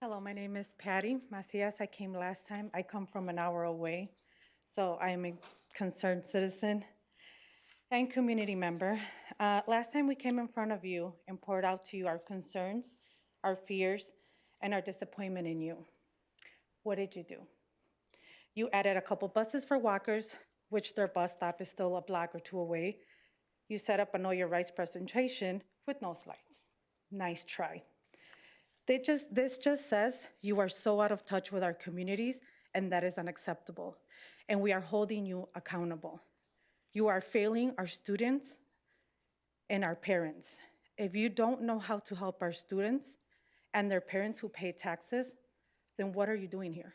Hello, my name is Patty Macias. I came last time. I come from an hour away, so I am a concerned citizen and community member. Last time we came in front of you and poured out to you our concerns, our fears, and our disappointment in you. What did you do? You added a couple buses for walkers, which their bus stop is still a block or two away. You set up a Know Your Rights presentation with no slides. Nice try. This just says you are so out of touch with our communities, and that is unacceptable. And we are holding you accountable. You are failing our students and our parents. If you don't know how to help our students and their parents who pay taxes, then what are you doing here?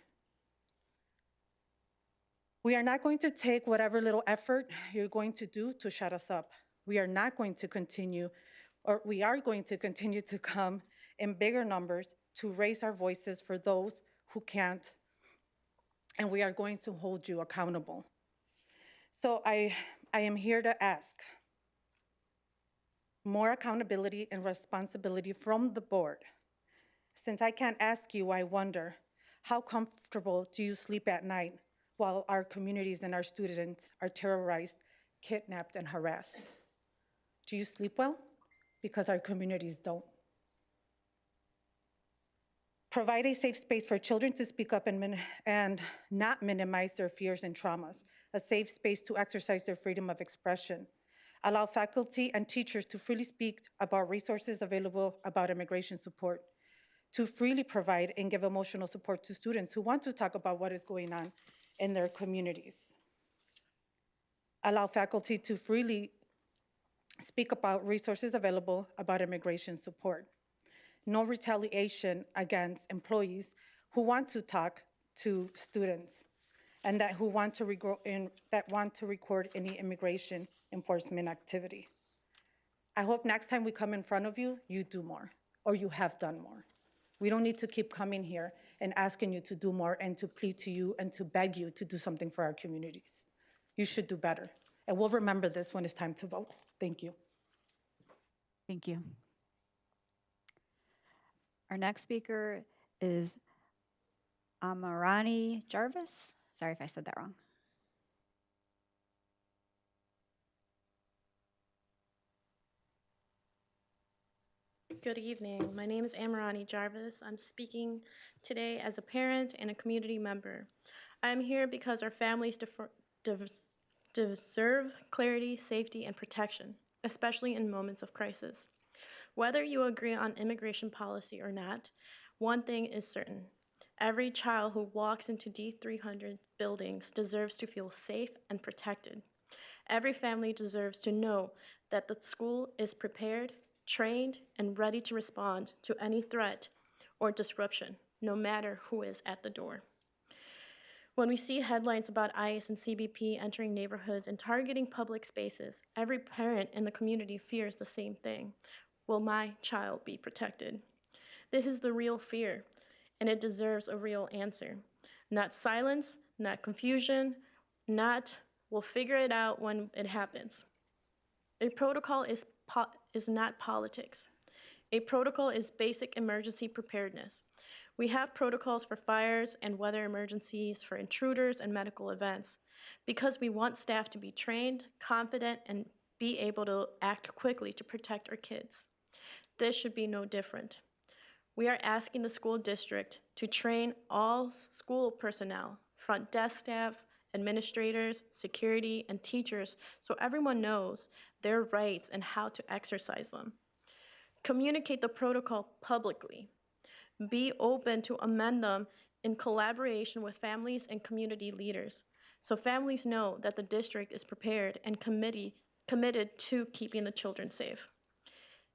We are not going to take whatever little effort you're going to do to shut us up. We are not going to continue, or we are going to continue to come in bigger numbers to raise our voices for those who can't, and we are going to hold you accountable. So I am here to ask more accountability and responsibility from the board. Since I can't ask you, I wonder, how comfortable do you sleep at night while our communities and our students are terrorized, kidnapped, and harassed? Do you sleep well? Because our communities don't. Provide a safe space for children to speak up and not minimize their fears and traumas. A safe space to exercise their freedom of expression. Allow faculty and teachers to freely speak about resources available about immigration support. To freely provide and give emotional support to students who want to talk about what is going on in their communities. Allow faculty to freely speak about resources available about immigration support. No retaliation against employees who want to talk to students and who want to record any immigration enforcement activity. I hope next time we come in front of you, you do more. or you have done more. We don't need to keep coming here and asking you to do more and to plead to you and to beg you to do something for our communities. You should do better. And we'll remember this when it's time to vote. Thank you. Thank you. Our next speaker is Amarani Jarvis. Sorry if I said that wrong. Good evening. My name is Amarani Jarvis. I'm speaking today as a parent and a community member. I'm here because our families deserve clarity, safety, and protection, especially in moments of crisis. Whether you agree on immigration policy or not, one thing is certain. Every child who walks into D300 buildings deserves to feel safe and protected. Every family deserves to know that the school is prepared, trained, and ready to respond to any threat or disruption, no matter who is at the door. When we see headlines about ICE and CBP entering neighborhoods and targeting public spaces, every parent in the community fears the same thing. Will my child be protected? This is the real fear, and it deserves a real answer. Not silence, not confusion, not we'll figure it out when it happens. A protocol is not politics. A protocol is basic emergency preparedness. We have protocols for fires and weather emergencies, for intruders and medical events, because we want staff to be trained, confident, and be able to act quickly to protect our kids. This should be no different. We are asking the school district to train all school personnel, front desk staff, administrators, security, and teachers so everyone knows their rights and how to exercise them. Communicate the protocol publicly. Be open to amend them in collaboration with families and community leaders so families know that the district is prepared and committed to keeping the children safe.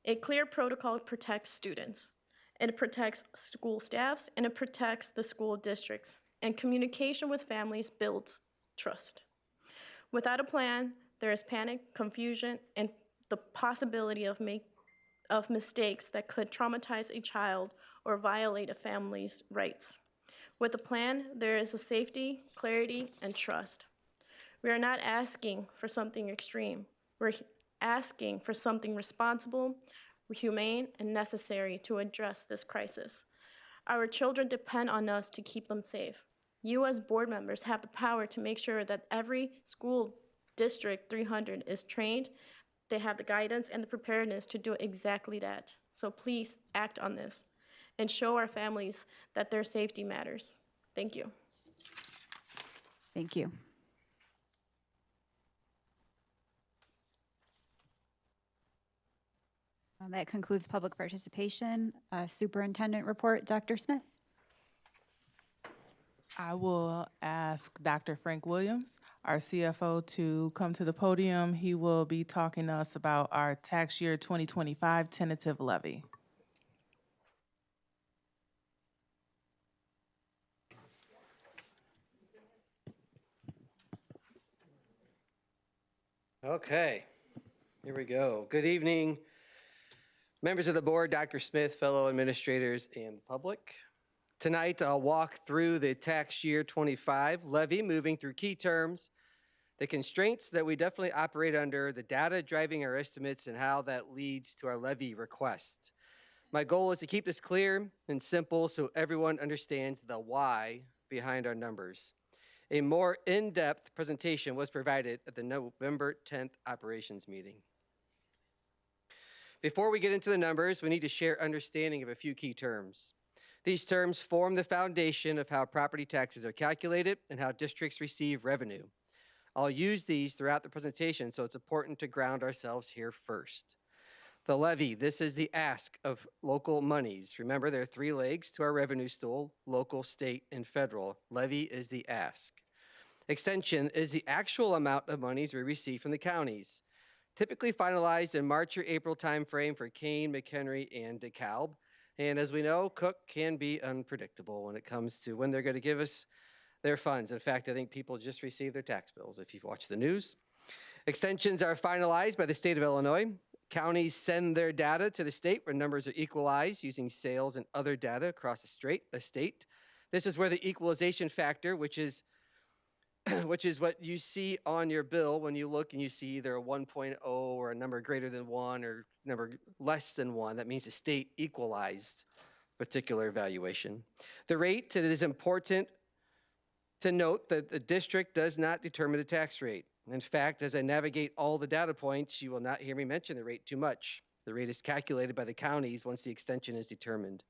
A clear protocol protects students. It protects school staffs, and it protects the school districts. And communication with families builds trust. Without a plan, there is panic, confusion, and the possibility of mistakes that could traumatize a child or violate a family's rights. With a plan, there is a safety, clarity, and trust. We are not asking for something extreme. We're asking for something responsible, humane, and necessary to address this crisis. Our children depend on us to keep them safe. You as board members have the power to make sure that every school district 300 is trained, they have the guidance and the preparedness to do exactly that. So please act on this and show our families that their safety matters. Thank you. Thank you. That concludes public participation. Superintendent report, Dr. Smith. I will ask Dr. Frank Williams, our CFO, to come to the podium. He will be talking to us about our tax year 2025 tentative levy. Okay, here we go. Good evening, members of the board, Dr. Smith, fellow administrators, and public. Tonight, I'll walk through the tax year 25 levy, moving through key terms, the constraints that we definitely operate under, the data driving our estimates, and how that leads to our levy request. My goal is to keep this clear and simple so everyone understands the why behind our numbers. A more in-depth presentation was provided at the November 10th operations meeting. Before we get into the numbers, we need to share understanding of a few key terms. These terms form the foundation of how property taxes are calculated and how districts receive revenue. I'll use these throughout the presentation, so it's important to ground ourselves here first. The levy, this is the ask of local monies. Remember, there are three legs to our revenue stool: local, state, and federal. Levy is the ask. Extension is the actual amount of monies we receive from the counties, typically finalized in March or April timeframe for Kane, McHenry, and DeKalb. And as we know, Cook can be unpredictable when it comes to when they're going to give us their funds. In fact, I think people just received their tax bills if you've watched the news. Extensions are finalized by the state of Illinois. Counties send their data to the state where numbers are equalized using sales and other data across a state. This is where the equalization factor, which is what you see on your bill when you look and you see either a 1.0 or a number greater than 1 or number less than 1. That means the state equalized particular evaluation. The rate, it is important to note that the district does not determine the tax rate. In fact, as I navigate all the data points, you will not hear me mention the rate too much. The rate is calculated by the counties once the extension is determined.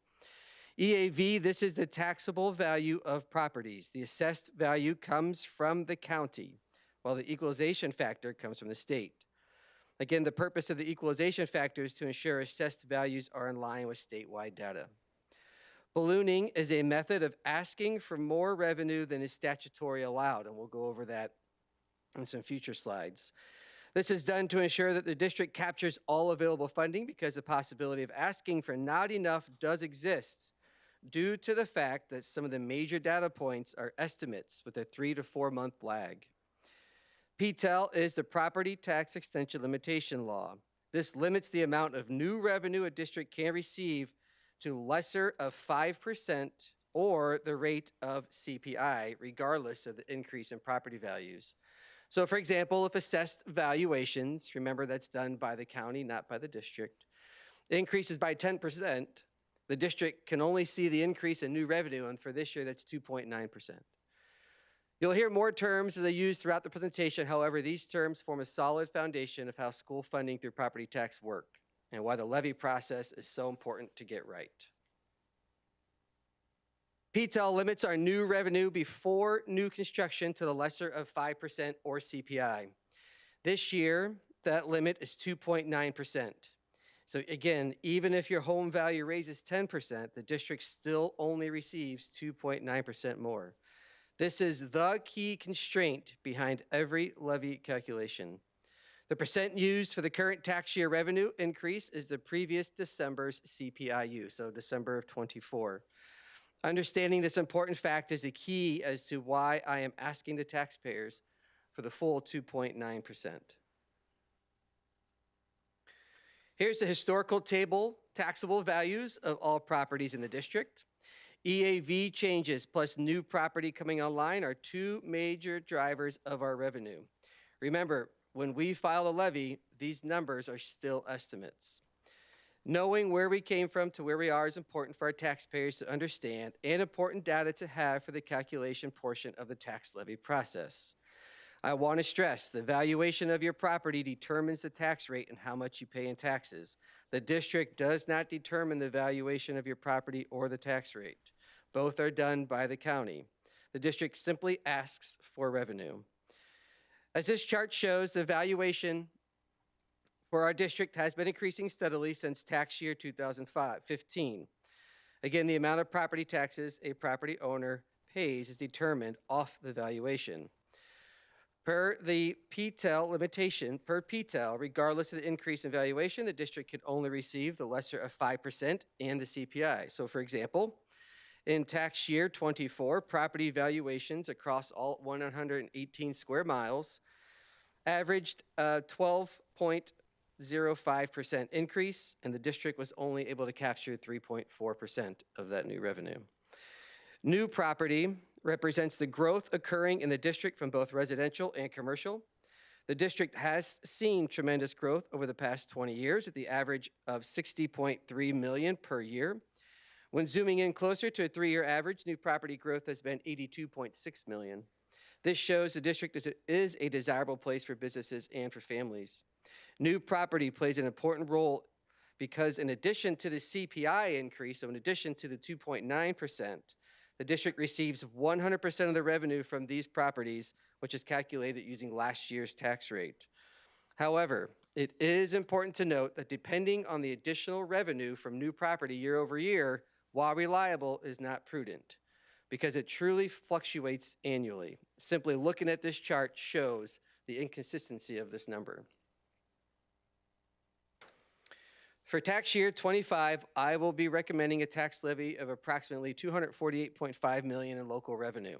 EAV, this is the taxable value of properties. The assessed value comes from the county, while the equalization factor comes from the state. Again, the purpose of the equalization factor is to ensure assessed values are in line with statewide data. Ballooning is a method of asking for more revenue than is statutory allowed, and we'll go over that in some future slides. This is done to ensure that the district captures all available funding because the possibility of asking for not enough does exist due to the fact that some of the major data points are estimates with a 3 to 4 month lag. PTEL is the Property Tax Extension Limitation Law. This limits the amount of new revenue a district can receive to lesser of 5% or the rate of CPI, regardless of the increase in property values. So for example, if assessed valuations, remember that's done by the county, not by the district, increases by 10%, the district can only see the increase in new revenue, and for this year, that's 2.9%. You'll hear more terms as I use throughout the presentation. However, these terms form a solid foundation of how school funding through property tax work and why the levy process is so important to get right. PTEL limits our new revenue before new construction to the lesser of 5% or CPI. This year, that limit is 2.9%. So again, even if your home value raises 10%, the district still only receives 2.9% more. This is the key constraint behind every levy calculation. The percent used for the current tax year revenue increase is the previous December's CPIU, so December of '24. Understanding this important fact is a key as to why I am asking the taxpayers for the full 2.9%. Here's the historical table, taxable values of all properties in the district. EAV changes plus new property coming online are two major drivers of our revenue. Remember, when we file a levy, these numbers are still estimates. Knowing where we came from to where we are is important for our taxpayers to understand and important data to have for the calculation portion of the tax levy process. I want to stress the valuation of your property determines the tax rate and how much you pay in taxes. The district does not determine the valuation of your property or the tax rate. Both are done by the county. The district simply asks for revenue. As this chart shows, the valuation for our district has been increasing steadily since tax year 2015. Again, the amount of property taxes a property owner pays is determined off the valuation. Per the PTEL limitation, regardless of the increase in valuation, the district can only receive the lesser of 5% and the CPI. So for example, in tax year '24, property valuations across all 118 square miles averaged a 12.05% increase, and the district was only able to capture 3.4% of that new revenue. New property represents the growth occurring in the district from both residential and commercial. The district has seen tremendous growth over the past 20 years at the average of 60.3 million per year. When zooming in closer to a 3-year average, new property growth has been 82.6 million. This shows the district is a desirable place for businesses and for families. New property plays an important role because in addition to the CPI increase, so in addition to the 2.9%, the district receives 100% of the revenue from these properties, which is calculated using last year's tax rate. However, it is important to note that depending on the additional revenue from new property year over year, while reliable, is not prudent because it truly fluctuates annually. Simply looking at this chart shows the inconsistency of this number. For tax year '25, I will be recommending a tax levy of approximately $248.5 million in local revenue.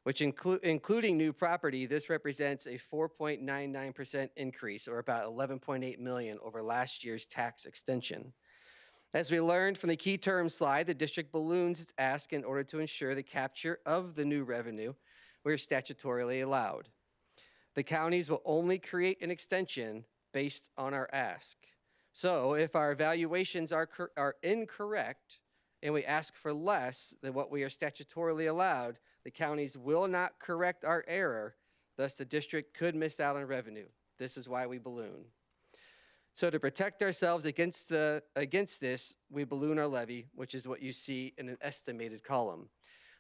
which including new property, this represents a 4.99% increase, or about 11.8 million over last year's tax extension. As we learned from the key term slide, the district balloons its ask in order to ensure the capture of the new revenue where statutorily allowed. The counties will only create an extension based on our ask. So if our evaluations are incorrect and we ask for less than what we are statutorily allowed, the counties will not correct our error. Thus, the district could miss out on revenue. This is why we balloon. So to protect ourselves against this, we balloon our levy, which is what you see in an estimated column.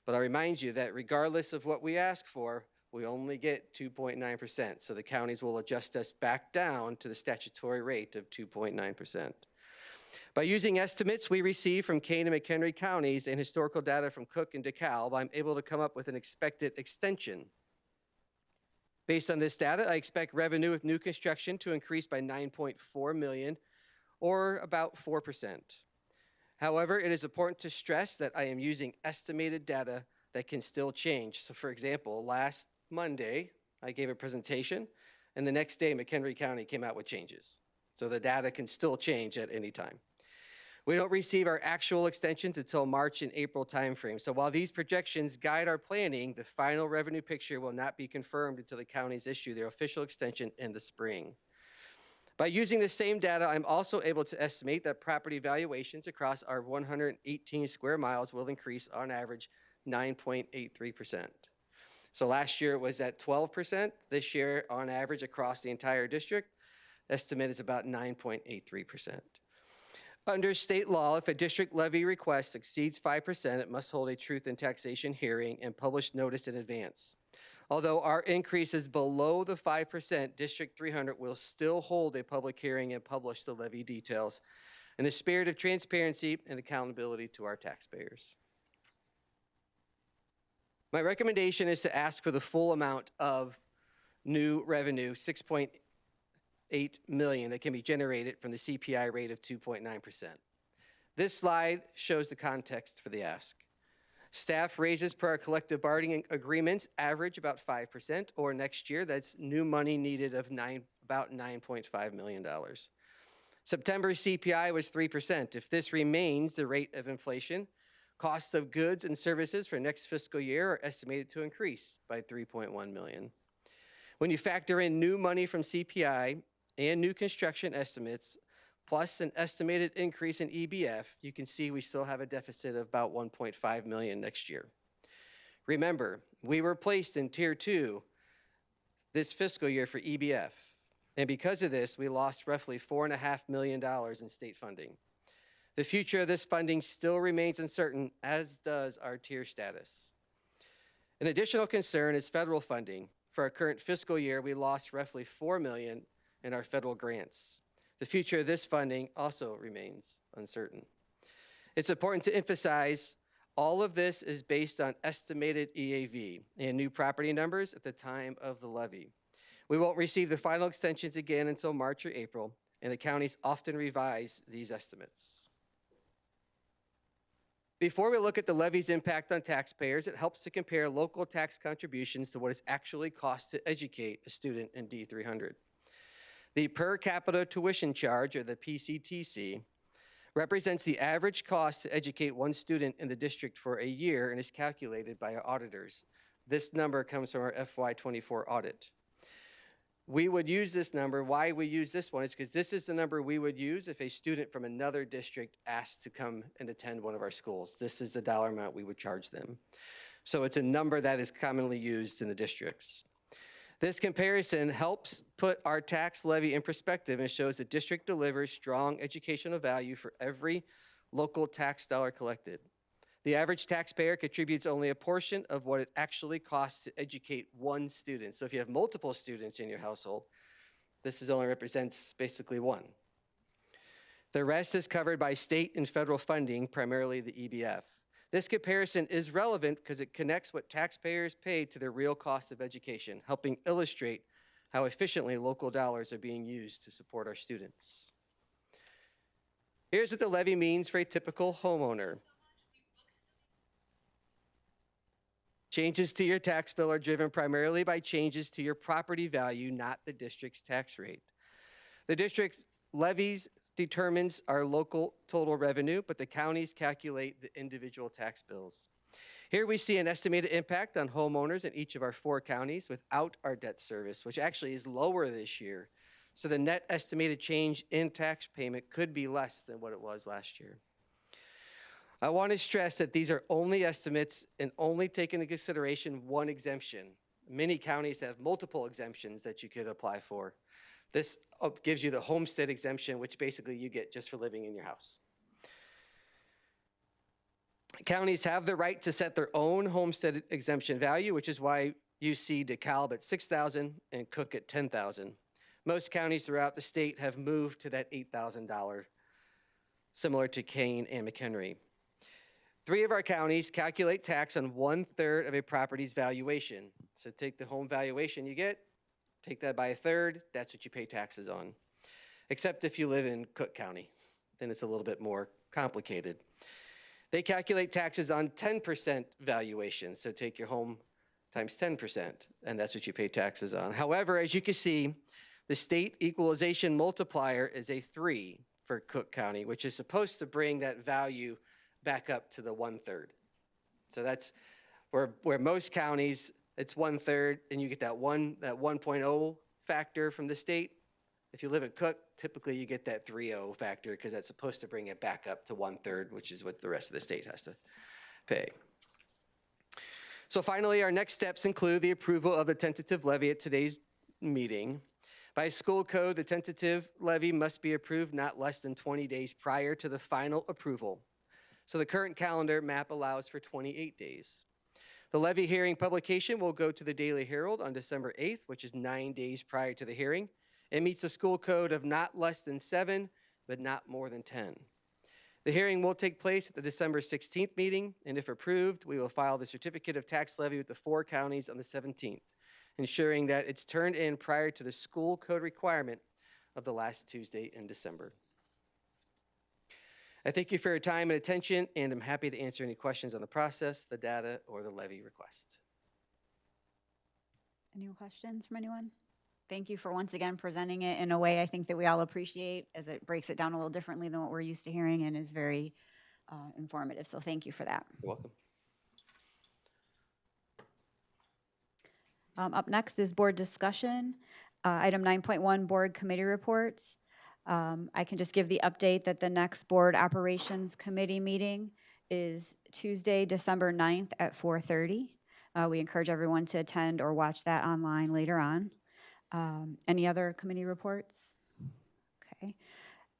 But I remind you that regardless of what we ask for, we only get 2.9%. So the counties will adjust us back down to the statutory rate of 2.9%. By using estimates we receive from Kane and McHenry counties and historical data from Cook and DeKalb, I'm able to come up with an expected extension. Based on this data, I expect revenue with new construction to increase by 9.4 million, or about 4%. However, it is important to stress that I am using estimated data that can still change. So for example, last Monday, I gave a presentation, and the next day, McHenry County came out with changes. So the data can still change at any time. We don't receive our actual extensions until March and April timeframe. So while these projections guide our planning, the final revenue picture will not be confirmed until the counties issue their official extension in the spring. By using the same data, I'm also able to estimate that property valuations across our 118 square miles will increase on average 9.83%. So last year it was at 12%. This year, on average, across the entire district, estimate is about 9.83%. Under state law, if a district levy request exceeds 5%, it must hold a truth in taxation hearing and publish notice in advance. Although our increase is below the 5%, District 300 will still hold a public hearing and publish the levy details in the spirit of transparency and accountability to our taxpayers. My recommendation is to ask for the full amount of new revenue, 6.8 million, that can be generated from the CPI rate of 2.9%. This slide shows the context for the ask. Staff raises per our collective bargaining agreements average about 5%, or next year, that's new money needed of about $9.5 million. September CPI was 3%. If this remains the rate of inflation, costs of goods and services for next fiscal year are estimated to increase by 3.1 million. When you factor in new money from CPI and new construction estimates, plus an estimated increase in EBF, you can see we still have a deficit of about 1.5 million next year. Remember, we were placed in Tier 2 this fiscal year for EBF, and because of this, we lost roughly $4.5 million in state funding. The future of this funding still remains uncertain, as does our tier status. An additional concern is federal funding. For our current fiscal year, we lost roughly $4 million in our federal grants. The future of this funding also remains uncertain. It's important to emphasize all of this is based on estimated EAV and new property numbers at the time of the levy. We won't receive the final extensions again until March or April, and the counties often revise these estimates. Before we look at the levy's impact on taxpayers, it helps to compare local tax contributions to what it actually costs to educate a student in D300. The per capita tuition charge, or the PCTC, represents the average cost to educate one student in the district for a year and is calculated by our auditors. This number comes from our FY24 audit. We would use this number. Why we use this one is because this is the number we would use if a student from another district asked to come and attend one of our schools. This is the dollar amount we would charge them. So it's a number that is commonly used in the districts. This comparison helps put our tax levy in perspective and shows the district delivers strong educational value for every local tax dollar collected. The average taxpayer contributes only a portion of what it actually costs to educate one student. So if you have multiple students in your household, this only represents basically one. The rest is covered by state and federal funding, primarily the EBF. This comparison is relevant because it connects what taxpayers pay to the real cost of education, helping illustrate how efficiently local dollars are being used to support our students. Here's what the levy means for a typical homeowner. Changes to your tax bill are driven primarily by changes to your property value, not the district's tax rate. The district's levies determines our local total revenue, but the counties calculate the individual tax bills. Here we see an estimated impact on homeowners in each of our 4 counties without our debt service, which actually is lower this year. So the net estimated change in tax payment could be less than what it was last year. I want to stress that these are only estimates and only take into consideration one exemption. Many counties have multiple exemptions that you could apply for. This gives you the homestead exemption, which basically you get just for living in your house. Counties have the right to set their own homestead exemption value, which is why you see DeKalb at $6,000 and Cook at $10,000. Most counties throughout the state have moved to that $8,000, similar to Kane and McHenry. 3 of our counties calculate tax on 1/3 of a property's valuation. So take the home valuation you get, take that by 1/3, that's what you pay taxes on. Except if you live in Cook County, then it's a little bit more complicated. They calculate taxes on 10% valuation. So take your home times 10%, and that's what you pay taxes on. However, as you can see, the state equalization multiplier is a 3 for Cook County, which is supposed to bring that value back up to the 1/3. So that's where most counties, it's 1/3, and you get that 1.0 factor from the state. If you live in Cook, typically you get that 3.0 factor because that's supposed to bring it back up to 1/3, which is what the rest of the state has to pay. So finally, our next steps include the approval of the tentative levy at today's meeting. By school code, the tentative levy must be approved not less than 20 days prior to the final approval. So the current calendar map allows for 28 days. The levy hearing publication will go to the Daily Herald on December 8th, which is 9 days prior to the hearing. It meets a school code of not less than 7, but not more than 10. The hearing will take place at the December 16th meeting, and if approved, we will file the certificate of tax levy with the 4 counties on the 17th, ensuring that it's turned in prior to the school code requirement of the last Tuesday in December. I thank you for your time and attention, and I'm happy to answer any questions on the process, the data, or the levy request. Any questions from anyone? Thank you for once again presenting it in a way I think that we all appreciate, as it breaks it down a little differently than what we're used to hearing and is very informative. So thank you for that. You're welcome. Up next is board discussion. Item 9.1, board committee reports. I can just give the update that the next board operations committee meeting is Tuesday, December 9th at 4:30. We encourage everyone to attend or watch that online later on. Any other committee reports? Okay.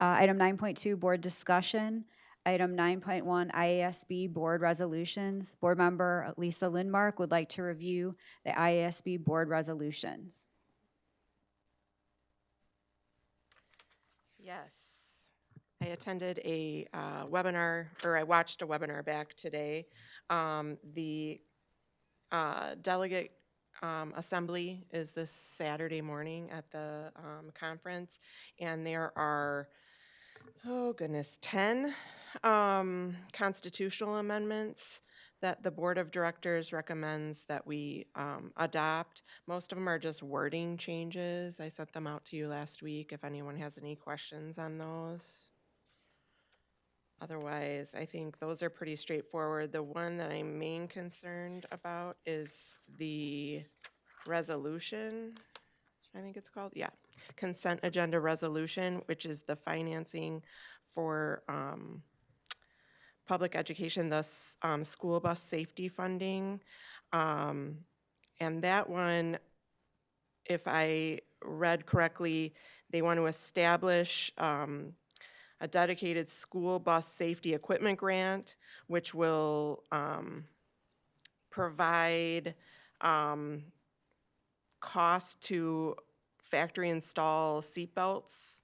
Item 9.2, board discussion. Item 9.1, IASB board resolutions. Board member Lisa Lindmark would like to review the IASB board resolutions. Yes. I attended a webinar, or I watched a webinar back today. The delegate assembly is this Saturday morning at the conference, and there are, oh goodness, 10 constitutional amendments that the board of directors recommends that we adopt. Most of them are just wording changes. I sent them out to you last week if anyone has any questions on those. Otherwise, I think those are pretty straightforward. The one that I'm main concerned about is the resolution, I think it's called, yeah. Consent agenda resolution, which is the financing for public education, thus school bus safety funding. And that one, if I read correctly, they want to establish a dedicated school bus safety equipment grant, which will provide cost to factory install seatbelts.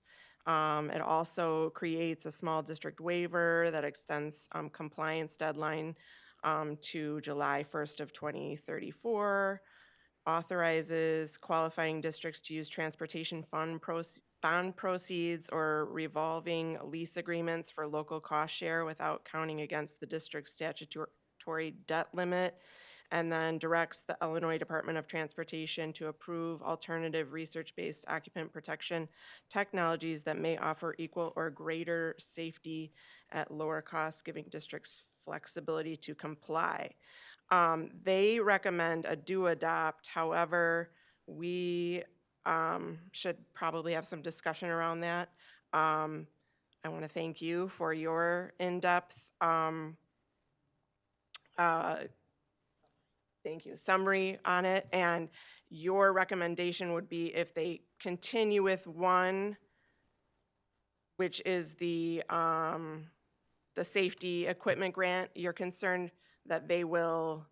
It also creates a small district waiver that extends compliance deadline to July 1st of 2034, authorizes qualifying districts to use transportation fund bond proceeds or revolving lease agreements for local cost share without counting against the district's statutory debt limit, and then directs the Illinois Department of Transportation to approve alternative research-based occupant protection technologies that may offer equal or greater safety at lower costs, giving districts flexibility to comply. They recommend a do-adopt. However, we should probably have some discussion around that. I want to thank you for your in-depth summary on it, and your recommendation would be if they continue with one, which is the safety equipment grant, you're concerned that they will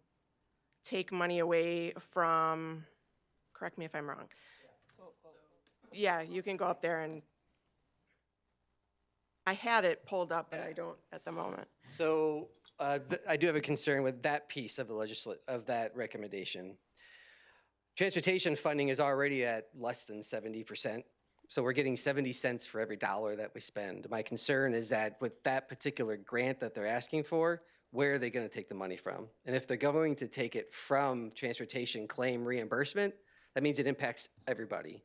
take money away from, correct me if I'm wrong. Yeah, you can go up there and, I had it pulled up, but I don't at the moment. So I do have a concern with that piece of the of that recommendation. Transportation funding is already at less than 70%. So we're getting 70 cents for every dollar that we spend. My concern is that with that particular grant that they're asking for, where are they going to take the money from? And if they're going to take it from transportation claim reimbursement, that means it impacts everybody.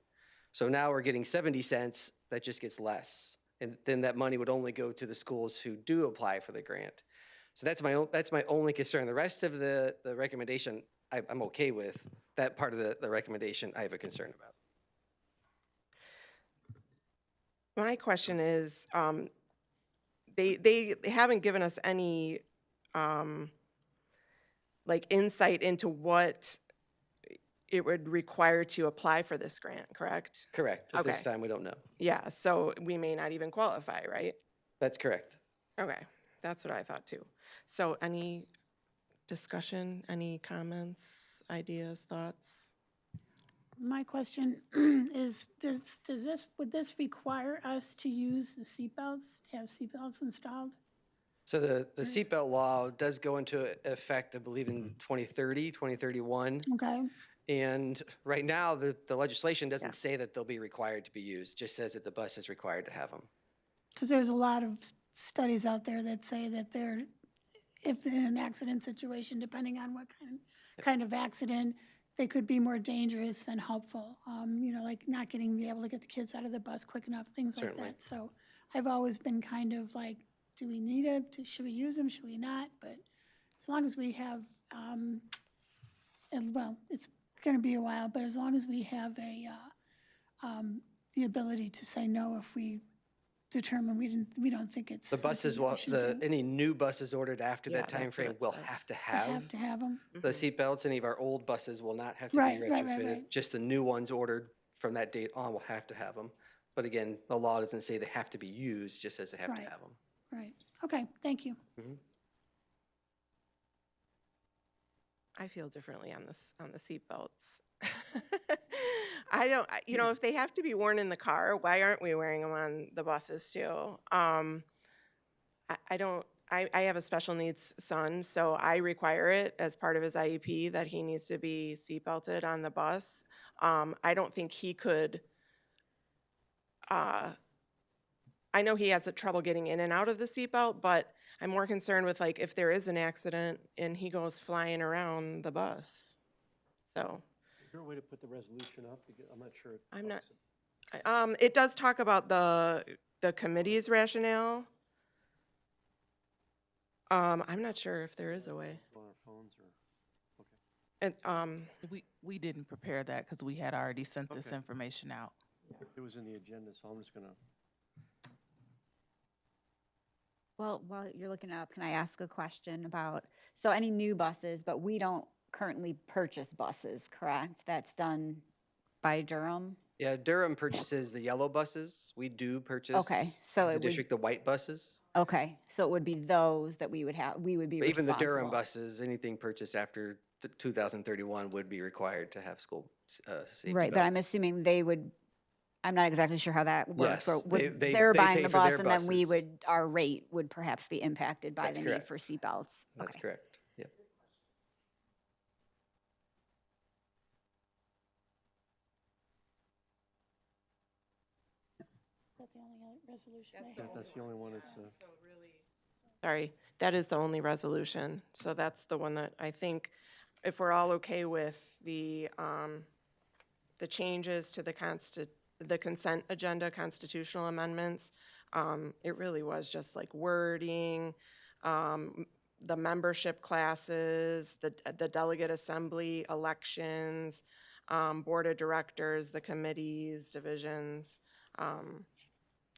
So now we're getting 70 cents, that just gets less. And then that money would only go to the schools who do apply for the grant. So that's my only concern. The rest of the recommendation, I'm okay with. That part of the recommendation, I have a concern about. My question is, they haven't given us any like insight into what it would require to apply for this grant, correct? Correct. At this Okay. time, we don't know. Yeah, so we may not even qualify, right? That's correct. Okay, that's what I thought too. So any discussion, any comments, ideas, thoughts? My question is, would this require us to use the seatbelts, to have seatbelts installed? So the seatbelt law does go into effect, I believe, in 2030, 2031. Okay, And right now, the legislation doesn't say that they'll be required to be used, just says that the bus is required to have them. because there's a lot of studies out there that say that if in an accident situation, depending on what kind of accident, they could be more dangerous than helpful. Like not be able to get the kids out of the bus quick enough, things like Certainly. that. So I've always been kind of like, do we need it? Should we use them? Should we not? But as long as we have, it's going to be a while, but as long as we have the ability to say no if we determine we don't think it's The buses something that we will, should do. any new buses ordered after Yeah, that time that's what frame it will says. have to We have have to have them. the seatbelts. Any of our old buses will not have to Right, be right, retrofitted. right. Just the new ones ordered from that date on will have to have them. But again, the law doesn't say they have to be used, just says they have to Right. have them. Right. Okay, thank you. I feel differently on the seatbelts. I don't, if they have to be worn in the car, why aren't we wearing them on the buses too? I have a special needs son, so I require it as part of his IEP that he needs to be seatbelted on the bus. I don't think he could, I know he has trouble getting in and out of the seatbelt, but I'm more concerned with like if there is an accident and he goes flying around the bus. So. Is there a way to put the resolution up? I'm not sure. I'm not, it does talk about the committee's rationale. I'm not sure if there is a way. On our phones or, And, We didn't prepare that because we had already sent this Okay. information out. it was in the agenda, so I'm just gonna. Well, while you're looking up, can I ask a question about, so any new buses, but we don't currently purchase buses, correct? That's done by Durham? Yeah, Durham purchases the yellow buses. We do purchase, Okay, so as it a would- district, the white buses. Okay, so it would be those that we would be But even the Durham responsible. buses, anything purchased after 2031 would be required to have school safety Right, but I'm belts. assuming they would, I'm not exactly sure how that works. Yes, but would- they they're pay buying the for their bus and then we buses. our rate would perhaps be impacted by That's the correct. need for seatbelts. That's Okay. correct, yep. Is that the only resolution they Yeah, have? that's the only one that's, sorry, that is the only resolution. So that's the one that I think if we're all okay with the changes to the consent agenda, constitutional amendments. It really was just like wording, the membership classes, the delegate assembly elections, board of directors, the committees, divisions.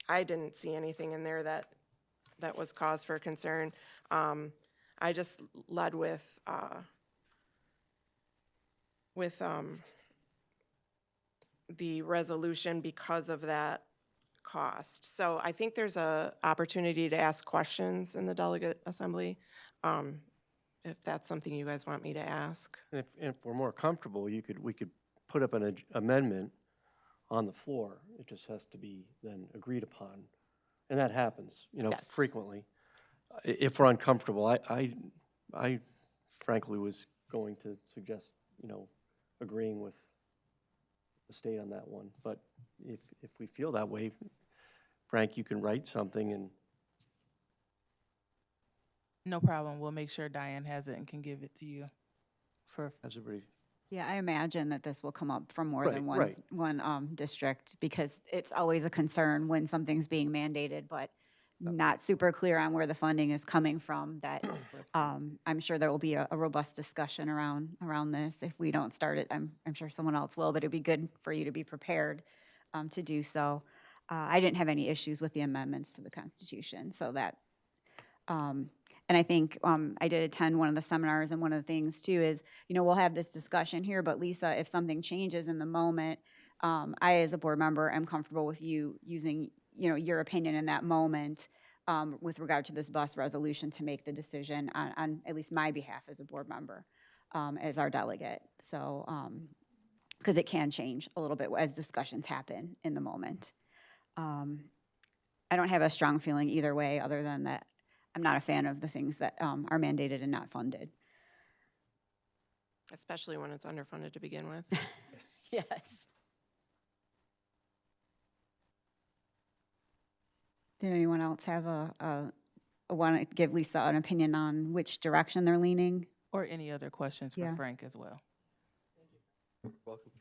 I didn't see anything in there that was cause for concern. I just led with the resolution because of that cost. So I think there's a opportunity to ask questions in the delegate assembly, if that's something you guys want me to ask. And if we're more comfortable, we could put up an amendment on the floor. It just has to be then agreed upon. And that happens, Yes. frequently. If we're uncomfortable, I frankly was going to suggest, agreeing with the state on that one. But if we feel that way, Frank, you can write something and. No problem. We'll make sure Diane has it and can give it to you for. Has everybody? Yeah, I imagine that this will come up from more than Right, one district, because it's always a concern when something's being mandated, but not super clear on where the funding is coming from, that I'm sure there will be a robust discussion around this. If we don't start it, I'm sure someone else will, but it'd be good for you to be prepared to do so. I didn't have any issues with the amendments to the Constitution, so that, and I think I did attend one of the seminars, and one of the things too is, we'll have this discussion here, but Lisa, if something changes in the moment, I, as a board member, am comfortable with you using, your opinion in that moment with regard to this bus resolution to make the decision on at least my behalf as a board member, as our delegate. So, because it can change a little bit as discussions happen in the moment. I don't have a strong feeling either way, other than that I'm not a fan of the things that are mandated and not funded. Especially when it's underfunded to begin with. Yes. Did anyone else have want to give Lisa an opinion on which direction they're leaning? Or any other questions for Yeah. Frank as well? Welcome.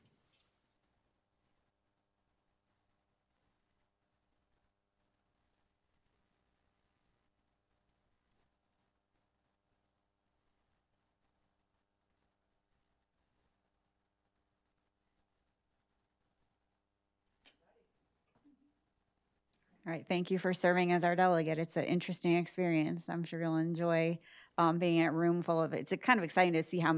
All right, thank you for serving as our delegate. It's an interesting experience. I'm sure you'll enjoy being in a room full of, it's kind of exciting to see how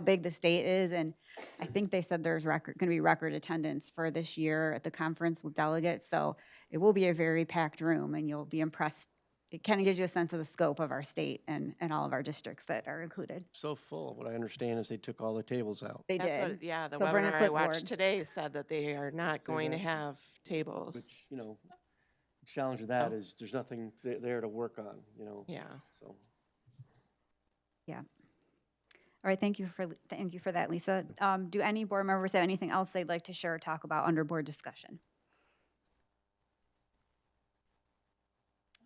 big the state is. And I think they said there's going to be record attendance for this year at the conference with delegates. So it will be a very packed room, and you'll be impressed. It kind of gives you a sense of the scope of our state and all of our districts that are included. So full. What I understand is they took all the tables out. They That's did. what, yeah, the So bring a webinar I clipboard. watched today said that they are not going to have tables. Which, the challenge of that is there's nothing there to work on, Yeah. So. Yeah. All right, thank you for that, Lisa. Do any board members have anything else they'd like to share or talk about under board discussion?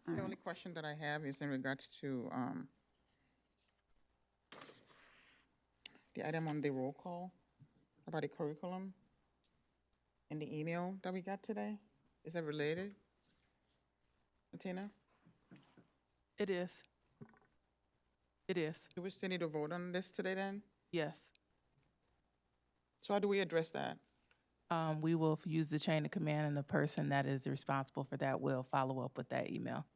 The only question that I have is in regards to the item on the roll call about the curriculum in the email that we got today. Is that related, Tina? It is. It is. Do we still need to vote on this today then? Yes. So how do we address that? We will use the chain of command, and the person that is responsible for that will follow up with that email.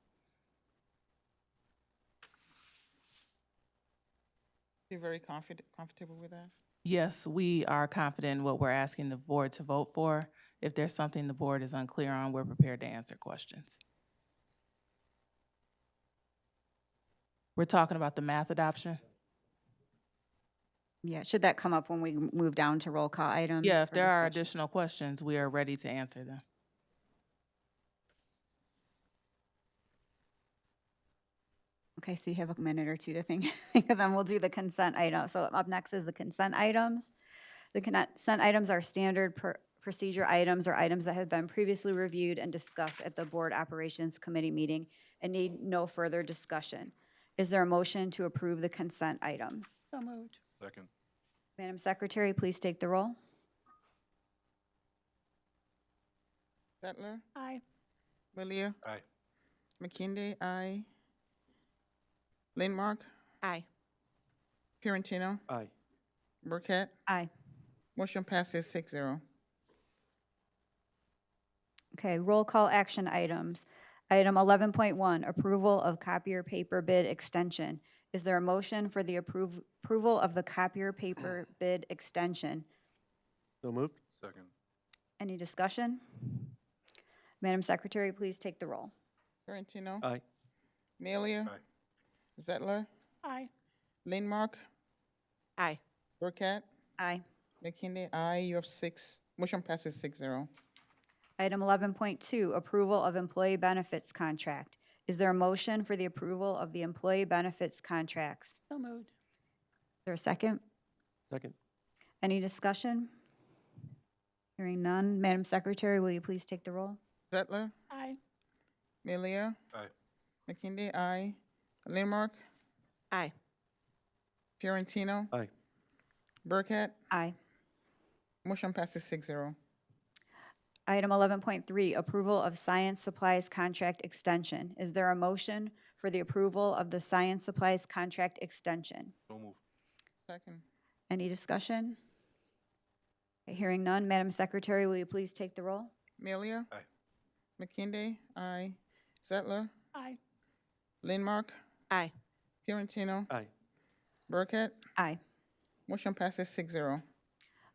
You're very comfortable with that? Yes, we are confident in what we're asking the board to vote for. If there's something the board is unclear on, we're prepared to answer questions. We're talking about the math adoption? Yeah, should that come up when we move down to roll call items? Yeah, if for there are discussion? additional questions, we are ready to answer them. Okay, so you have a minute or two to think of them. We'll do the consent item. So up next is the consent items. The consent items are standard procedure items or items that have been previously reviewed and discussed at the Board Operations Committee meeting and need no further discussion. Is there a motion to approve the consent items? So moved. Second. Madam Secretary, please take the roll. Zettler, Aye. Melia, Aye. McKinday, aye. Landmark, Aye. Fiorentino, Aye. Burkett. Aye. Motion passes 6-0. Okay, roll call action items. Item 11.1, approval of copier paper bid extension. Is there a motion for the approval of the copier paper bid extension? So moved? Second. Any discussion? Madam Secretary, please take the roll. Fiorentino, Aye. Melia, Aye. Zettler, Aye. Landmark, Aye. Burkett, Aye. McKinday, aye. You have 6. Motion passes 6-0. Item 11.2, approval of employee benefits contract. Is there a motion for the approval of the employee benefits contracts? So moved. Is there a second? Second? Any discussion? Hearing none. Madam Secretary, will you please take the roll? Zettler, Aye. Melia, Aye. McKinday, aye. Landmark, Aye. Fiorentino, Aye. Burkett. Aye. Motion passes 6-0. Item 11.3, approval of science supplies contract extension. Is there a motion for the approval of the science supplies contract extension? So moved. Second. Any discussion? Okay, hearing none. Madam Secretary, will you please take the roll? Melia, Aye. McKinday, aye. Zettler, Aye. Landmark, Aye. Fiorentino, Aye. Burkett. Aye. Motion passes 6-0.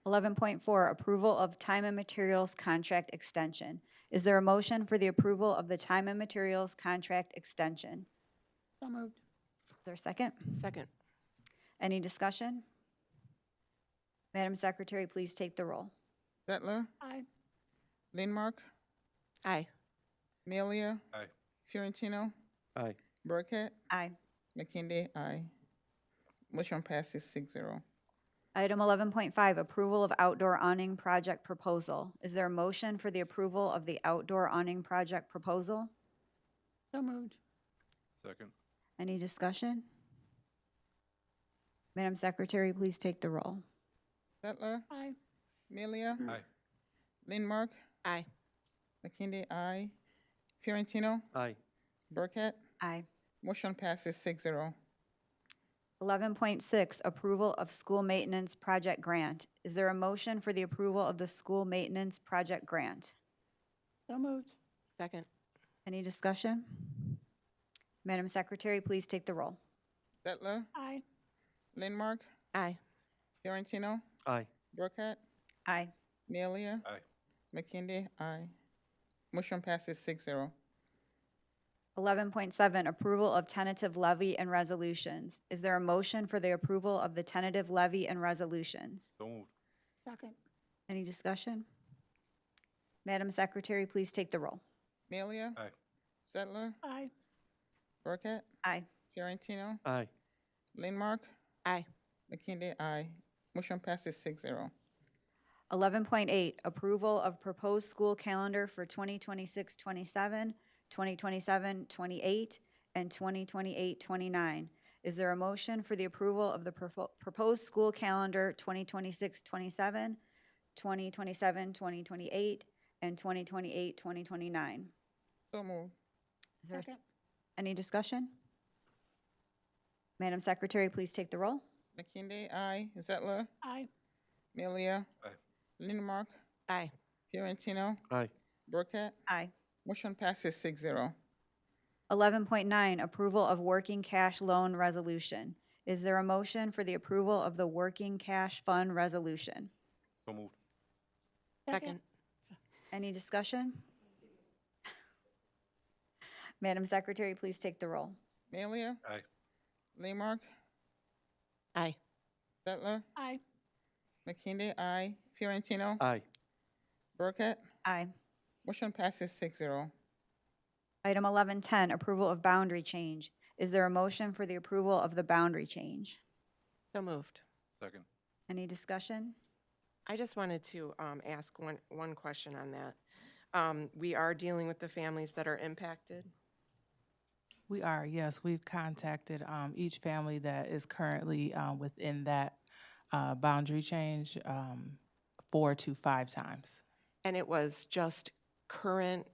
11.4, approval of time and materials contract extension. Is there a motion for the approval of the time and materials contract extension? So moved. Is there a second? Second. Any discussion? Madam Secretary, please take the roll. Zettler, Aye. Landmark, Aye. Melia, Aye. Fiorentino, Aye. Burkett, Aye. McKinday, aye. Motion passes 6-0. Item 11.5, approval of outdoor awning project proposal. Is there a motion for the approval of the outdoor awning project proposal? So moved. Second. Any discussion? Madam Secretary, please take the roll. Zettler, Aye. Melia, Aye. Landmark, Aye. McKinday, aye. Fiorentino, Aye. Burkett. Aye. Motion passes 6-0. 11.6, approval of school maintenance project grant. Is there a motion for the approval of the school maintenance project grant? So moved. Second. Any discussion? Madam Secretary, please take the roll. Zettler, Aye. Landmark, Aye. Fiorentino, Aye. Burkett, Aye. Melia, Aye. McKinday, aye. Motion passes 6-0. 11.7, approval of tentative levy and resolutions. Is there a motion for the approval of the tentative levy and resolutions? So moved. Second. Any discussion? Madam Secretary, please take the roll. Melia, Aye. Zettler, Aye. Burkett, Aye. Fiorentino, Aye. Landmark, Aye. McKinday, aye. Motion passes 6-0. 11.8, approval of proposed school calendar for 2026-27, 2027-28, and 2028-29. Is there a motion for the approval of the proposed school calendar 2026-27, 2027-2028, and 2028-2029? So moved. Is there Second. any discussion? Madam Secretary, please take the roll. McKinday, aye. Zettler, Aye. Melia, Aye. Landmark, Aye. Fiorentino, Aye. Burkett. Aye. Motion passes 6-0. 11.9, approval of working cash loan resolution. Is there a motion for the approval of the working cash fund resolution? So moved. Second. Any discussion? Madam Secretary, please take the roll. Melia, Aye. Landmark, Aye. Zettler, Aye. McKinday, aye. Fiorentino, Aye. Burkett. Aye. Motion passes 6-0. Item 11.10, approval of boundary change. Is there a motion for the approval of the boundary change? So moved. Second. Any discussion? I just wanted to ask one question on that. We are dealing with the families that are impacted. We are, yes. We've contacted each family that is currently within that boundary change 4 to 5 times. And it was just current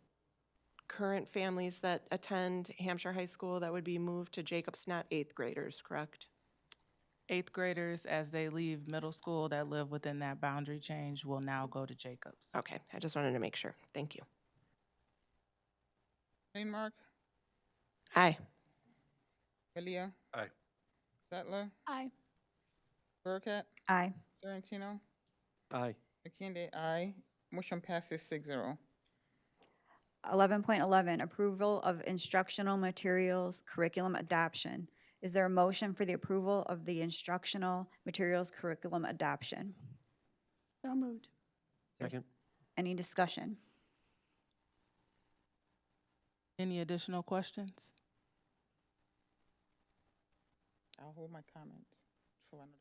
families that attend Hampshire High School that would be moved to Jacobs, not 8th graders, correct? 8th graders, as they leave middle school that live within that boundary change, will now go to Jacobs. Okay, I just wanted to make sure. Thank you. Mark, Aye. Melia, Aye. Settler, Aye. Burkett, Aye. Fiorentino, Aye. McKinley, aye. Motion passes 6-0. 11.11, approval of instructional materials curriculum adoption. Is there a motion for the approval of the instructional materials curriculum adoption? So moved. Second. Any discussion? Any additional questions? I'll hold my comment for another.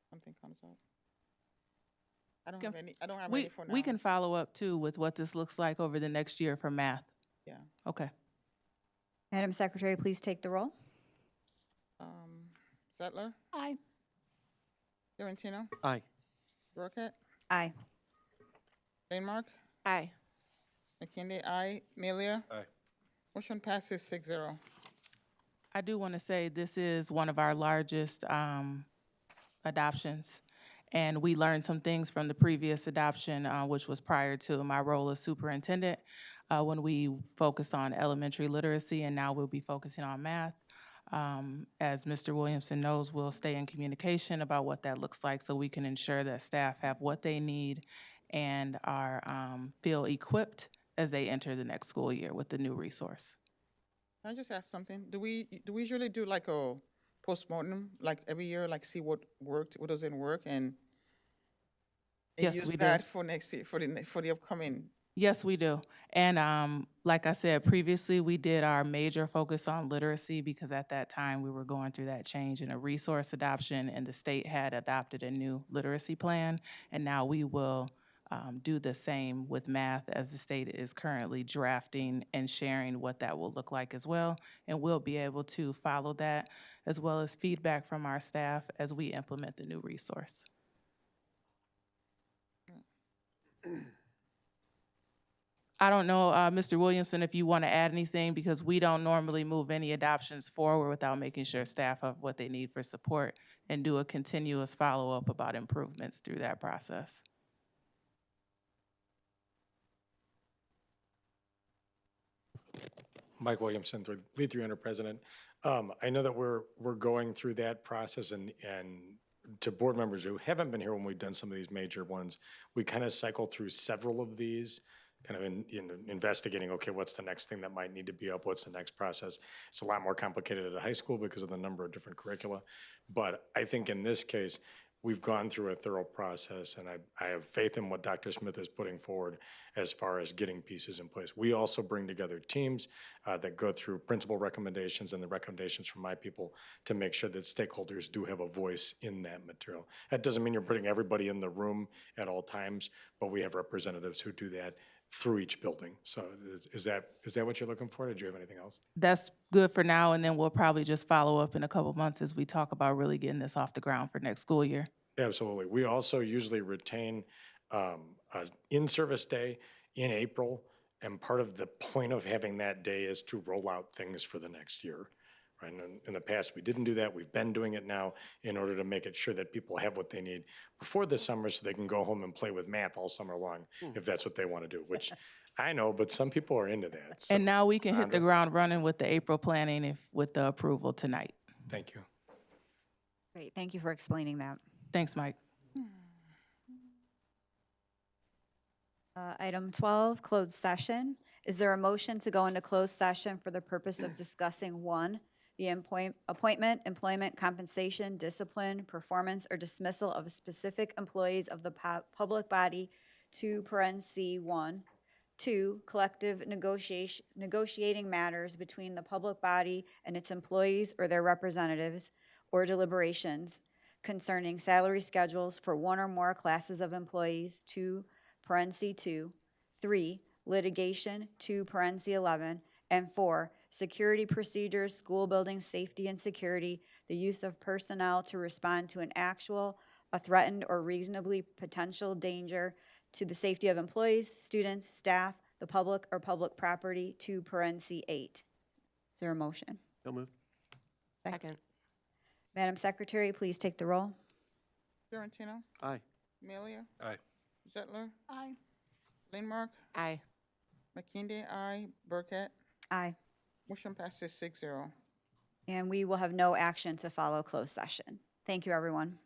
Something comes up. I don't have any for now. We can follow up too with what this looks like over the next year for math. Yeah. Okay. Madam Secretary, please take the roll. Settler, Aye. Fiorentino, Aye. Burkett, Aye. Mark, Aye. McKinley, aye. Melia, Aye. motion passes 6-0. I do want to say this is one of our largest adoptions. And we learned some things from the previous adoption, which was prior to my role as superintendent, when we focused on elementary literacy, and now we'll be focusing on math. As Mr. Williamson knows, we'll stay in communication about what that looks like so we can ensure that staff have what they need and are feel equipped as they enter the next school year with the new resource. Can I just ask something? Do we usually do like a postmortem, like every year, like see what worked, what doesn't work, and Yes, use we do. that for next year, for the upcoming? Yes, we do. And like I said previously, we did our major focus on literacy because at that time we were going through that change in a resource adoption, and the state had adopted a new literacy plan. And now we will do the same with math, as the state is currently drafting and sharing what that will look like as well. And we'll be able to follow that, as well as feedback from our staff as we implement the new resource. I don't know, Mr. Williamson, if you want to add anything, because we don't normally move any adoptions forward without making sure staff have what they need for support and do a continuous follow-up about improvements through that process. Mike Williamson, Lead 300 President. I know that we're going through that process, and to board members who haven't been here when we've done some of these major ones, we kind of cycle through several of these, kind of investigating, okay, what's the next thing that might need to be up? What's the next process? It's a lot more complicated at a high school because of the number of different curricula. But I think in this case, we've gone through a thorough process, and I have faith in what Dr. Smith is putting forward as far as getting pieces in place. We also bring together teams that go through principal recommendations and the recommendations from my people to make sure that stakeholders do have a voice in that material. That doesn't mean you're putting everybody in the room at all times, but we have representatives who do that through each building. So is that what you're looking for? Did you have anything else? That's good for now, and then we'll probably just follow up in a couple months as we talk about really getting this off the ground for next school year. Absolutely. We also usually retain an in-service day in April, and part of the point of having that day is to roll out things for the next year. Right? And in the past, we didn't do that. We've been doing it now in order to make it sure that people have what they need before the summer so they can go home and play with math all summer long if that's what they want to do, which I know, but some people are into that. So, And now we can hit the Sandra. ground running with the April planning with the approval tonight. Thank you. Great, thank you for explaining that. Thanks, Mike. Item 12, closed session. Is there a motion to go into closed session for the purpose of discussing, 1, the appointment, employment, compensation, discipline, performance, or dismissal of specific employees of the public body, 2(1), 2, collective negotiating matters between the public body and its employees or their representatives, or deliberations concerning salary schedules for one or more classes of employees, 2(2), 3, litigation, 2(11), and 4, security procedures, school building safety and security, the use of personnel to respond to an actual, a threatened, or reasonably potential danger to the safety of employees, students, staff, the public, or public property, 2(8). Is there a motion? So moved. Second. Madam Secretary, please take the roll. Fiorentino, Aye. Melia, Aye. Zettler, Aye. Lanemark, Aye. McKinday, aye. Burkett. Aye. Motion passes 6-0. And we will have no action to follow closed session. Thank you, everyone.